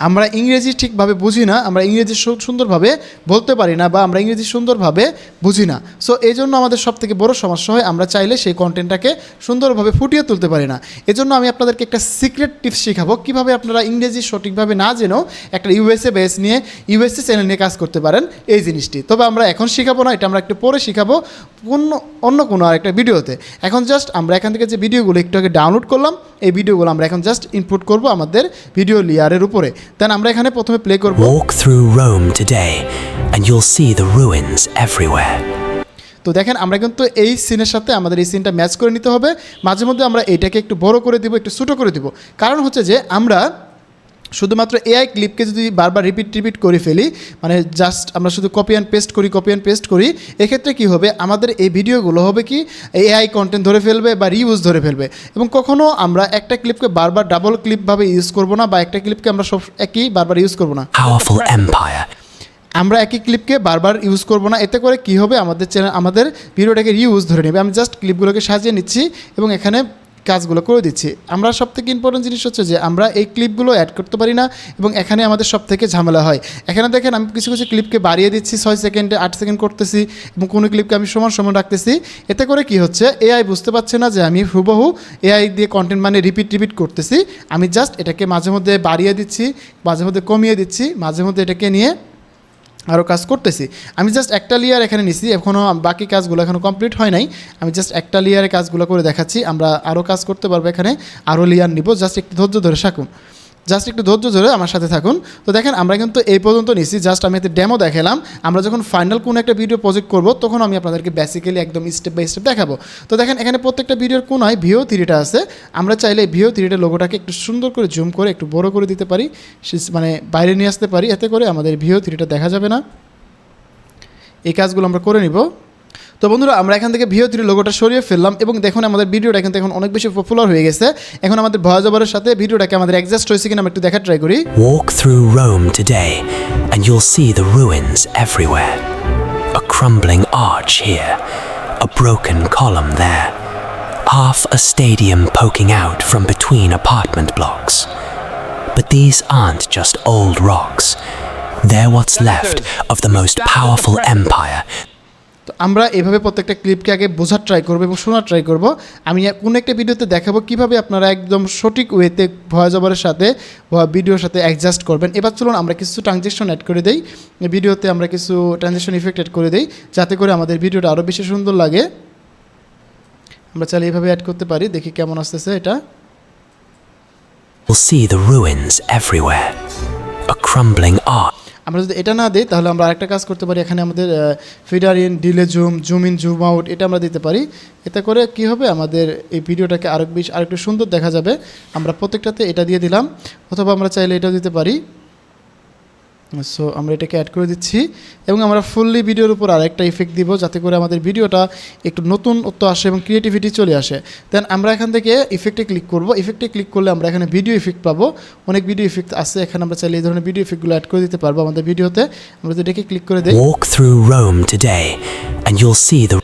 আমরা ইংরেজি ঠিকভাবে বুঝি না, আমরা ইংরেজি সুন্দরভাবে বলতে পারি না, বা আমরা ইংরেজি সুন্দরভাবে বুঝি না। সো এই জন্য আমাদের সবথেকে বড় সমস্যা হয়, আমরা চাইলে সেই কন্টেন্টটাকে সুন্দরভাবে ফুটিয়ে তুলতে পারি না। এজন্য আমি আপনাদেরকে একটা সিক্রেট টিপস শেখাবো কীভাবে আপনারা ইংরেজি সঠিকভাবে না জেনেও একটা ইউএসএ বেস নিয়ে ইউএসএ চ্যানেল নিয়ে কাজ করতে পারেন এই জিনিসটি। তবে আমরা এখন শেখাবো না, এটা আমরা একটু পরে শেখাবো অন্য কোনো আরেকটা ভিডিওতে। এখন জাস্ট আমরা এখান থেকে যে ভিডিওগুলো একটু আগে ডাউনলোড করলাম, এই ভিডিওগুলো আমরা এখন জাস্ট ইনপুট করব আমাদের ভিডিও লেয়ারের উপরে। দেন আমরা এখানে প্রথমে প্লে করব। Walk through Rome today and you'll see the ruins everywhere. তো দেখেন আমরা কিন্তু এই সিনের সাথে আমাদের এই সিনটা ম্যাচ করে নিতে হবে। মাঝে মধ্যে আমরা এইটাকে একটু বড় করে দিব, একটু ছোটো করে দিব, কারণ হচ্ছে যে আমরা শুধুমাত্র এআই ক্লিপকে যদি বারবার রিপিট করে ফেলি, মানে জাস্ট আমরা শুধু কপি অ্যান্ড পেস্ট করি, এক্ষেত্রে কি হবে, আমাদের এই ভিডিওগুলো হবে কি এআই কন্টেন্ট ধরে ফেলবে বা রিউজ ধরে ফেলবে। এবং কখনও আমরা একটা ক্লিপকে বারবার ডাবল ক্লিপভাবে ইউজ করব না, বা একটা ক্লিপকে আমরা সব একই বারবার ইউজ করব না। Powerful empire. আমরা একই ক্লিপকে বারবার ইউজ করব না। এতে করে কি হবে, আমাদের ভিডিওটাকে রিউজ ধরে নেবে। আমি জাস্ট ক্লিপগুলোকে সাজিয়ে নিচ্ছি এবং এখানে কাজগুলো করে দিচ্ছি। আমরা সবথেকে ইম্পর্টেন্ট জিনিস হচ্ছে যে আমরা এই ক্লিপগুলো অ্যাড করতে পারি না, এবং এখানে আমাদের সবথেকে ঝামেলা হয়। এখানে দেখেন আমি কিছু ক্লিপকে বাড়িয়ে দিচ্ছি, 6 সেকেন্ডে 8 সেকেন্ড করতেছি, এবং কোনো ক্লিপকে আমি সমান রাখতেছি। এতে করে কি হচ্ছে, এআই বুঝতে পারছে না যে আমি হুবহু এআই দিয়ে কন্টেন্ট মানে রিপিট করতেছি। আমি জাস্ট এটাকে মাঝে মধ্যে বাড়িয়ে দিচ্ছি, মাঝে মধ্যে কমিয়ে দিচ্ছি, মাঝে মধ্যে এটাকে নিয়ে আরও কাজ করতেছি। আমি জাস্ট একটা লেয়ার এখানে নিছি, এখনও বাকি কাজগুলো এখনও কমপ্লিট হয় নাই। আমি জাস্ট একটা লেয়ারে কাজগুলো করে দেখাচ্ছি। আমরা আরও কাজ করতে পারবো, এখানে আরও লেয়ার নিব। জাস্ট একটু ধৈর্য ধরে আমার সাথে থাকুন। তো দেখেন আমরা কিন্তু এই পর্যন্ত নিছি, জাস্ট আমি এতে ডেমো দেখালাম। আমরা যখন ফাইনাল কোনো একটা ভিডিও প্রজেক্ট করব, তখন আমি আপনাদেরকে বেসিক্যালি একদম স্টেপ বাই স্টেপ দেখাবো। তো দেখেন এখানে প্রত্যেকটা ভিডিওর কোনায় VO3টা আছে। আমরা চাইলে VO3টা লোগোটাকে একটু সুন্দর করে জুম করে একটু বড় করে দিতে পারি, মানে বাইরে নিয়ে আসতে পারি। এতে করে আমাদের VO3টা দেখা যাবে না। এই কাজগুলো আমরা করে নিব। তো বন্ধুরা আমরা এখান থেকে VO3 লোগোটা সরিয়ে ফেললাম, এবং দেখুন আমাদের ভিডিওটা কিন্তু এখন অনেক বেশি পপুলার হয়ে গেছে। এখন আমাদের ভয়েস ওভারের সাথে ভিডিওটাকে আমাদের অ্যাডজাস্ট হয়েছে কিনা আমরা একটু দেখা ট্রাই করি। Walk through Rome today and you'll see the ruins everywhere. A crumbling arch here, a broken column there, half a stadium poking out from between apartment blocks. But these aren't just old rocks. They're what's left of the most powerful empire. তো আমরা এভাবে প্রত্যেকটা ক্লিপকে আগে বোঝার try করবো এবং শোনার try করব। আমি কোনো একটা ভিডিওতে দেখাবো কীভাবে আপনারা একদম সঠিক ওয়েতে ভয়েস ওভারের সাথে ভিডিওর সাথে অ্যাডজাস্ট করবেন। এবার চলুন আমরা কিছু ট্রানজেকশন অ্যাড করে দিই ভিডিওতে, আমরা কিছু ট্রানজেকশন ইফেক্ট অ্যাড করে দিই, যাতে করে আমাদের ভিডিওটা আরও বেশি সুন্দর লাগে। আমরা চাইলে এইভাবে অ্যাড করতে পারি, দেখি কেমন আসতেছে এটা। We'll see the ruins everywhere. A crumbling arch. আমরা যদি এটা না দিই তাহলে আমরা আরেকটা কাজ করতে পারি। এখানে আমাদের feeder in, delay zoom in, zoom out এটা আমরা দিতে পারি। এতে করে কি হবে, আমাদের এই ভিডিওটাকে আরেকটু সুন্দর দেখা যাবে। আমরা প্রত্যেকটাতে এটা দিয়ে দিলাম, অথবা আমরা চাইলে এটাও দিতে পারি। সো আমরা এটাকে অ্যাড করে দিচ্ছি, এবং আমরা ফুললি ভিডিওর উপর আরেকটা ইফেক্ট দিব, যাতে করে আমাদের ভিডিওটা একটু নতুনত্ব আসে এবং ক্রিয়েটিভিটি চলে আসে। দেন আমরা এখান থেকে ইফেক্টে ক্লিক করব। ইফেক্টে ক্লিক করলে আমরা এখানে ভিডিও ইফেক্ট পাবো, অনেক ভিডিও ইফেক্ট আছে এখানে। আমরা চাইলে এই ধরনের ভিডিও ইফেক্টগুলো অ্যাড করে দিতে পারবো আমাদের ভিডিওতে। আমরা যদি এটাকে ক্লিক করে দিই, Walk through Rome today and you'll see the.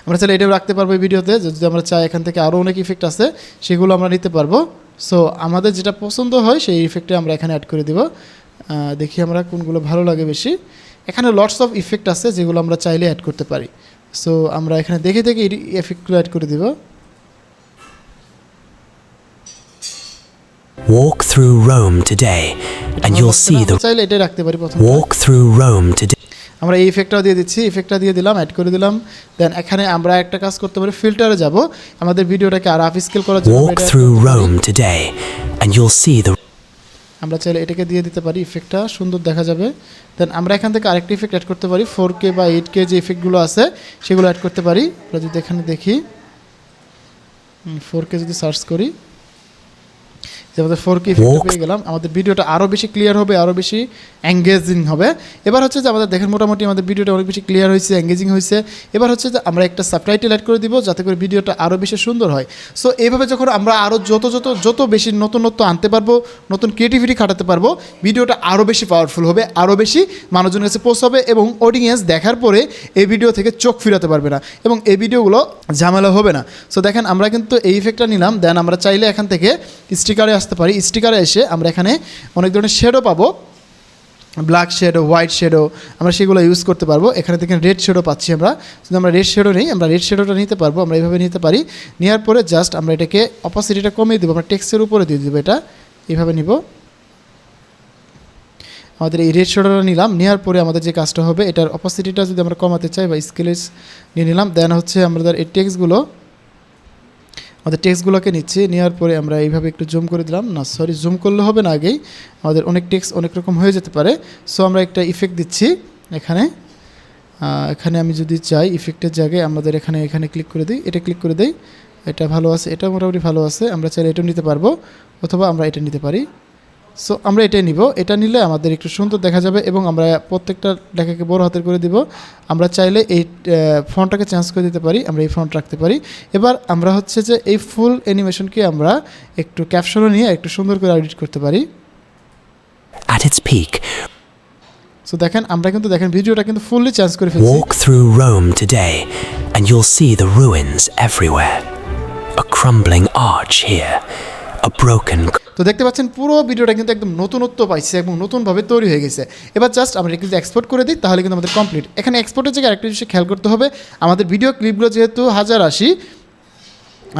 আমরা চাইলে এটাও রাখতে পারবো এই ভিডিওতে। যদি আমরা চাই এখান থেকে আরও অনেক ইফেক্ট আছে, সেগুলো আমরা নিতে পারবো। সো আমাদের যেটা পছন্দ হয় সেই ইফেক্টে আমরা এখানে অ্যাড করে দিব। দেখি আমরা কোনগুলো ভালো লাগে বেশি। এখানে লটস অফ ইফেক্ট আছে যেগুলো আমরা চাইলে অ্যাড করতে পারি। সো আমরা এখানে দেখে এই ইফেক্টগুলো অ্যাড করে দিব। Walk through Rome today and you'll see the. চাইলে এটা রাখতে পারি প্রথমে। Walk through Rome today. আমরা এই ইফেক্টটাও দিয়ে দিচ্ছি, ইফেক্টটা দিয়ে দিলাম, অ্যাড করে দিলাম। দেন এখানে আমরা একটা কাজ করতে পারি, ফিল্টারে যাব। আমাদের ভিডিওটাকে আর আপ স্কেল করার জন্য Walk through Rome today and you'll see the. আমরা চাইলে এটাকে দিয়ে দিতে পারি, ইফেক্টটা সুন্দর দেখা যাবে। দেন আমরা এখান থেকে আরেকটা ইফেক্ট অ্যাড করতে পারি, 4K বা 8K যে ইফেক্টগুলো আছে সেগুলো অ্যাড করতে পারি। আমরা যদি এখানে দেখি 4K যদি সার্চ করি, যে আমাদের 4K ইফেক্ট Walk. পেয়ে গেলাম, আমাদের ভিডিওটা আরও বেশি ক্লিয়ার হবে, আরও বেশি এঙ্গেজিং হবে। এবার হচ্ছে যে আমাদের দেখেন মোটামুটি আমাদের ভিডিওটা অনেক বেশি ক্লিয়ার হয়েছে, এঙ্গেজিং হয়েছে। এবার হচ্ছে যে আমরা একটা সাবটাইটেল অ্যাড করে দিব যাতে করে ভিডিওটা আরও বেশি সুন্দর হয়। সো এইভাবে যখন আমরা আরও যত বেশি নতুনত্ব আনতে পারবো, নতুন ক্রিয়েটিভিটি খাটাতে পারবো, ভিডিওটা আরও বেশি পাওয়ারফুল হবে, আরও বেশি মানুষজনের কাছে পৌঁছাবে এবং অডিয়েন্স দেখার পরে এই ভিডিও থেকে চোখ ফিরাতে পারবে না এবং এই ভিডিওগুলো ঝামেলা হবে না। সো দেখেন আমরা কিন্তু এই ইফেক্টটা নিলাম, দেন আমরা চাইলে এখান থেকে স্টিকারে আসতে পারি। স্টিকারে এসে আমরা এখানে অনেক ধরনের শেডো পাবো, ব্ল্যাক শেডো, হোয়াইট শেডো, আমরা সেগুলো ইউজ করতে পারবো। এখানে থেকে রেড শেডো পাচ্ছি আমরা, যদি আমরা রেড শেডো নেই, আমরা রেড শেডোটা নিতে পারবো, আমরা এইভাবে নিতে পারি। নেওয়ার পরে জাস্ট আমরা এটাকে অপাসিটিটা কমিয়ে দেবো, আমরা টেক্সটের উপরে দিয়ে দেবো, এটা এইভাবে নিব। আমাদের এই রেড শেডোটা নিলাম, নেওয়ার পরে আমাদের যে কাজটা হবে, এটার অপাসিটিটা যদি আমরা কমাতে চাই বা স্কেলেজ নিয়ে নিলাম, দেন হচ্ছে আমাদের এই আমাদের টেক্সটগুলোকে নিচ্ছি, নেওয়ার পরে আমরা এইভাবে একটু জুম করে দিলাম, না সরি জুম করলে হবে না, আগেই আমাদের অনেক টেক্সট অনেক রকম হয়ে যেতে পারে। সো আমরা একটা ইফেক্ট দিচ্ছি এখানে আমি যদি চাই ইফেক্টের জায়গায় আমাদের এখানে ক্লিক করে দিই, এটা ক্লিক করে দিই, এটা ভালো আছে, এটা মোটামুটি ভালো আছে, আমরা চাইলে এটা নিতে পারবো অথবা আমরা এটা নিতে পারি। সো আমরা এটাই নিব, এটা নিলে আমাদের একটু সুন্দর দেখা যাবে এবং আমরা প্রত্যেকটা লেখাকে বড় হাতের করে দিব। আমরা চাইলে এই ফন্টটাকে চেঞ্জ করে দিতে পারি, আমরা এই ফন্ট রাখতে পারি। এবার আমরা হচ্ছে যে এই ফুল অ্যানিমেশনকে আমরা একটু ক্যাপশনও নিয়ে একটু সুন্দর করে এডিট করতে পারি। At its peak, সো দেখেন আমরা কিন্তু ভিডিওটা কিন্তু ফুললি চেঞ্জ করে ফেলছি। walk through Rome today and you'll see the ruins everywhere. A crumbling arch here, a broken তো দেখতে পাচ্ছেন পুরো ভিডিওটা কিন্তু একদম নতুনত্ব পাইছে এবং নতুনভাবে তৈরি হয়ে গেছে। এবার জাস্ট আমরা এটা এক্সপোর্ট করে দিই, তাহলে কিন্তু আমাদের কমপ্লিট। এখানে এক্সপোর্টের জায়গায় আরেকটা জিনিস খেয়াল করতে হবে, আমাদের ভিডিও ক্লিপগুলো যেহেতু 1080,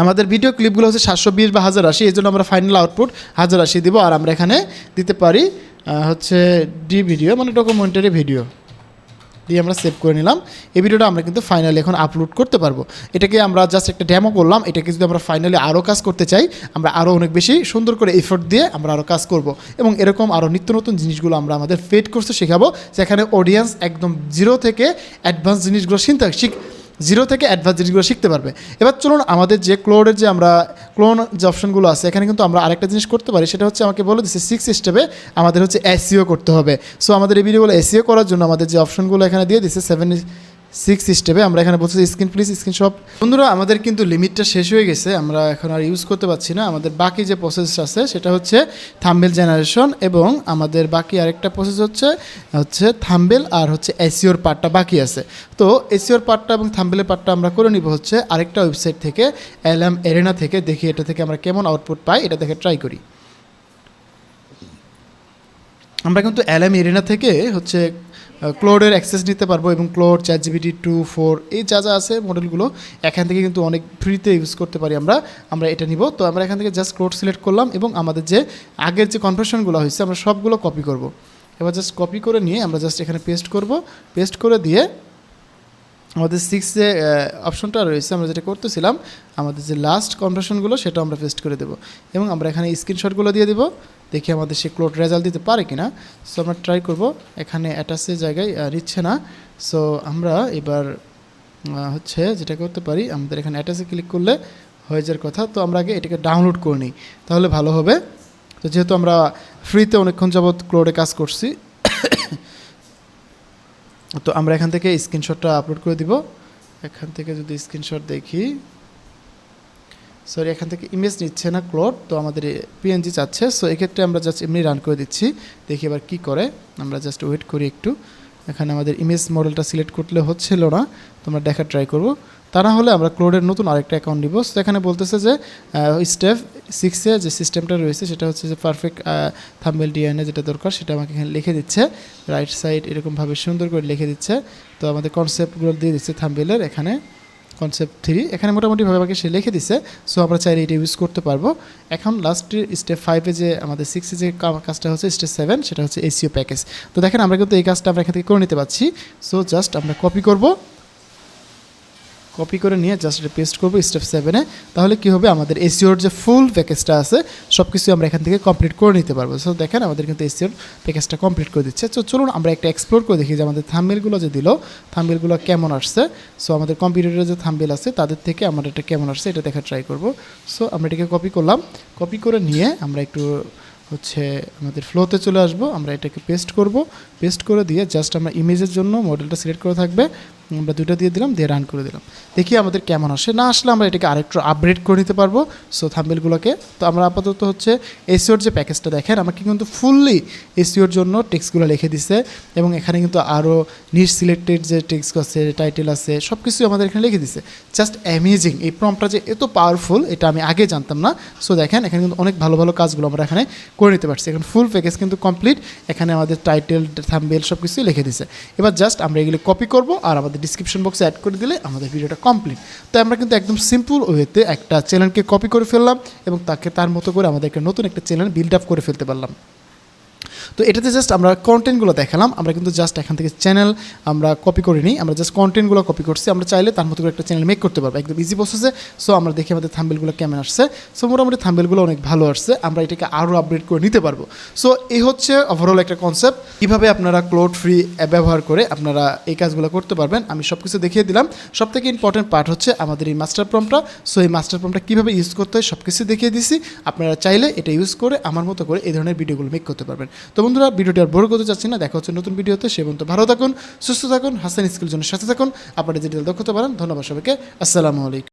আমাদের ভিডিও ক্লিপগুলো হচ্ছে 720 বা 1080, এই জন্য আমরা ফাইনাল আউটপুট 1080 দিব। আর আমরা এখানে দিতে পারি হচ্ছে ডি ভিডিও, মানে ডকুমেন্টারি ভিডিও দিয়ে আমরা সেভ করে নিলাম। এই ভিডিওটা আমরা কিন্তু ফাইনালি এখন আপলোড করতে পারবো। এটাকে আমরা জাস্ট একটা ডেমো করলাম, এটাকে যদি আমরা ফাইনালি আরও কাজ করতে চাই, আমরা আরও অনেক বেশি সুন্দর করে এফোর্ট দিয়ে আমরা আরও কাজ করব এবং এরকম আরও নিত্য নতুন জিনিসগুলো আমরা আমাদের পেইড কোর্সে শেখাবো, যেখানে অডিয়েন্স একদম জিরো থেকে অ্যাডভান্স জিনিসগুলো শিখতে পারবে। এবার চলুন আমাদের যে ক্লোডের যে আমরা ক্লোন যে অপশনগুলো আছে, এখানে কিন্তু আমরা আরেকটা জিনিস করতে পারি, সেটা হচ্ছে আমাকে বলে দিচ্ছে 6 স্টেপে আমাদের হচ্ছে এসইও করতে হবে। সো আমাদের এই ভিডিওগুলো এসইও করার জন্য আমাদের যে অপশনগুলো এখানে দিয়ে দিচ্ছে 6 স্টেপে, আমরা এখানে বলছি স্ক্রিনশট। বন্ধুরা আমাদের কিন্তু লিমিটটা শেষ হয়ে গেছে, আমরা এখন আর ইউজ করতে পারছি না। আমাদের বাকি যে প্রসেস আছে সেটা হচ্ছে থাম্বনেল জেনারেশন এবং আমাদের বাকি আরেকটা প্রসেস হচ্ছে থাম্বনেল আর হচ্ছে এসইওর পার্টটা বাকি আছে। তো এসইওর পার্টটা এবং থাম্বনেলের পার্টটা আমরা করে নিব হচ্ছে আরেকটা ওয়েবসাইট থেকে, এলএম এরেনা থেকে। দেখি এটা থেকে আমরা কেমন আউটপুট পাই, এটা দেখে ট্রাই করি। আমরা কিন্তু এলএম এরেনা থেকে হচ্ছে ক্লোডের অ্যাক্সেস নিতে পারবো এবং ক্লোড, ChatGPT 2, 4 এই যা আছে মডেলগুলো এখান থেকে কিন্তু অনেক ফ্রিতে ইউজ করতে পারি আমরা এটা নিব। তো আমরা এখান থেকে জাস্ট ক্লোড সিলেক্ট করলাম এবং আমাদের যে আগের যে কনভার্সনগুলো হয়েছে আমরা সবগুলো কপি করব। এবার জাস্ট কপি করে নিয়ে আমরা জাস্ট এখানে পেস্ট করব। পেস্ট করে দিয়ে আমাদের 6 যে অপশনটা রয়েছে আমরা যেটা করতেছিলাম, আমাদের যে লাস্ট কনভার্সনগুলো সেটা আমরা পেস্ট করে দেবো এবং আমরা এখানে স্ক্রিনশটগুলো দিয়ে দেবো। দেখি আমাদের সে ক্লোড রেজাল্ট দিতে পারে কিনা। সো আমরা ট্রাই করব, এখানে অ্যাটাচের জায়গায় নিচ্ছে না। সো আমরা এবার হচ্ছে যেটা করতে পারি, আমাদের এখানে অ্যাটাচে ক্লিক করলে হয়ে যাওয়ার কথা। তো আমরা আগে এটাকে ডাউনলোড করে নিই, তাহলে ভালো হবে। তো যেহেতু আমরা ফ্রিতে অনেকক্ষণ যাবৎ ক্লোডে কাজ করছি, তো আমরা এখান থেকে স্ক্রিনশটটা আপলোড করে দিব। এখান থেকে যদি স্ক্রিনশট দেখি, সরি এখান থেকে ইমেজ নিচ্ছে না ক্লোড, তো আমাদের পিএনজি চাচ্ছে। সো এক্ষেত্রে আমরা জাস্ট এমনি রান করে দিচ্ছি, দেখি এবার কী করে। আমরা জাস্ট ওয়েট করি একটু। এখানে আমাদের ইমেজ মডেলটা সিলেক্ট করলে হচ্ছিল না, তো আমরা দেখার ট্রাই করব। তা না হলে আমরা ক্লোডের নতুন আরেকটা অ্যাকাউন্ট নিব। সো এখানে বলতেছে যে স্টেপ 6-এ যে সিস্টেমটা রয়েছে সেটা হচ্ছে যে পারফেক্ট থাম্বনেল ডিজাইনে যেটা দরকার সেটা আমাকে এখানে লিখে দিচ্ছে, রাইট সাইড এরকমভাবে সুন্দর করে লিখে দিচ্ছে। তো আমাদের কনসেপ্টগুলো দিয়ে দিচ্ছে থাম্বনেলের, এখানে কনসেপ্ট 3 এখানে মোটামুটিভাবে আমাকে সে লিখে দিচ্ছে। সো আমরা চাইলে এটা ইউজ করতে পারবো। এখন লাস্টের স্টেপ 5-এ যে আমাদের 6-এ যে কাজটা হচ্ছে স্টেপ 7, সেটা হচ্ছে এসইও প্যাকেজ। তো দেখেন আমরা কিন্তু এই কাজটা আমরা এখান থেকে করে নিতে পারছি। সো জাস্ট আমরা কপি করব, কপি করে নিয়ে জাস্ট পেস্ট করবো স্টেপ 7-এ। তাহলে কি হবে, আমাদের এসইওর যে ফুল প্যাকেজটা আছে সব কিছু আমরা এখান থেকে কমপ্লিট করে নিতে পারবো। সো দেখেন আমাদের কিন্তু এসইওর প্যাকেজটা কমপ্লিট করে দিচ্ছে। তো চলুন আমরা একটা এক্সপ্লোর করে দেখি যে আমাদের থাম্বনেলগুলো যে দিল থাম্বনেলগুলো কেমন আসছে। সো আমাদের কম্পিউটারে যে থাম্বনেল আছে তাদের থেকে আমরা এটা কেমন আসছে এটা দেখা ট্রাই করব। সো আমরা এটাকে কপি করলাম, কপি করে নিয়ে আমরা একটু আমাদের ফ্লোতে চলে আসবো। আমরা এটাকে পেস্ট করব, পেস্ট করে দিয়ে জাস্ট আমরা ইমেজের জন্য মডেলটা সিলেক্ট করে থাকবে, আমরা দুটো দিয়ে দিলাম, দিয়ে রান করে দিলাম। দেখি আমাদের কেমন আসে। না আসলে আমরা এটাকে আরেকটু আপগ্রেড করে নিতে পারবো। সো থাম্বনেলগুলোকে তো আমরা আপাতত এসইওর যে প্যাকেজটা দেখেন আমাকে কিন্তু ফুললি এসইওর জন্য টেক্সটগুলো লিখে দিছে, এবং এখানে কিন্তু আরও নিশ সিলেক্টেড যে টেক্সট আছে, টাইটেল আছে, সব কিছু আমাদের এখানে লিখে দিছে। জাস্ট অ্যামেজিং, এই প্রম্পটটা যে এত পাওয়ারফুল এটা আমি আগে জানতাম না। সো দেখেন এখানে কিন্তু অনেক ভালো ভালো কাজগুলো আমরা এখানে করে নিতে পারছি। এখন ফুল প্যাকেজ কিন্তু কমপ্লিট, এখানে আমাদের টাইটেল থাম্বনেল সব কিছুই লিখে দিছে। এবার জাস্ট আমরা এগুলো কপি করব আর আমাদের ডিসক্রিপশন বক্সে অ্যাড করে দিলে আমাদের ভিডিওটা কমপ্লিট। তো আমরা কিন্তু একদম সিম্পল ওয়েতে একটা চ্যানেলকে কপি করে ফেললাম এবং তার মতো করে আমাদের একটা নতুন একটা চ্যানেল বিল্ড আপ করে ফেলতে পারলাম। তো এটাতে জাস্ট আমরা কন্টেন্টগুলো দেখালাম, আমরা কিন্তু জাস্ট এখান থেকে চ্যানেল আমরা কপি করিনি, আমরা জাস্ট কন্টেন্টগুলো কপি করছি। আমরা চাইলে তার মতো করে একটা চ্যানেল মেক করতে পারবো একদম ইজি প্রসেসে। সো আমরা দেখি আমাদের থাম্বনেলগুলো কেমন আসছে। সো মোটামুটি থাম্বনেলগুলো অনেক ভালো আসছে, আমরা এটাকে আরও আপডেট করে নিতে পারবো। সো এই হচ্ছে ওভারঅল একটা কনসেপ্ট, কীভাবে আপনারা ক্লাউড ফ্রি অ্যাপ ব্যবহার করে আপনারা এই কাজগুলো করতে পারবেন। আমি সব কিছু দেখিয়ে দিলাম। সব থেকে ইম্পর্টেন্ট পার্ট হচ্ছে আমাদের এই মাস্টার প্রম্পটটা। সো এই মাস্টার প্রম্পটটা কীভাবে ইউজ করতে হয় সব কিছু দেখিয়ে দিছি। আপনারা চাইলে এটা ইউজ করে আমার মতো করে এই ধরনের ভিডিওগুলো মেক করতে পারবেন। তো বন্ধুরা ভিডিওটি আর বড় করতে চাচ্ছি না, দেখা হচ্ছে নতুন ভিডিওতে। সে পর্যন্ত ভালো থাকুন, সুস্থ থাকুন, হাসান স্কিল জন্য সাথে থাকুন, আপনারা ডিজিটাল দক্ষতা বাড়ান। ধন্যবাদ সবাইকে, আসসালামু আলাইকুম।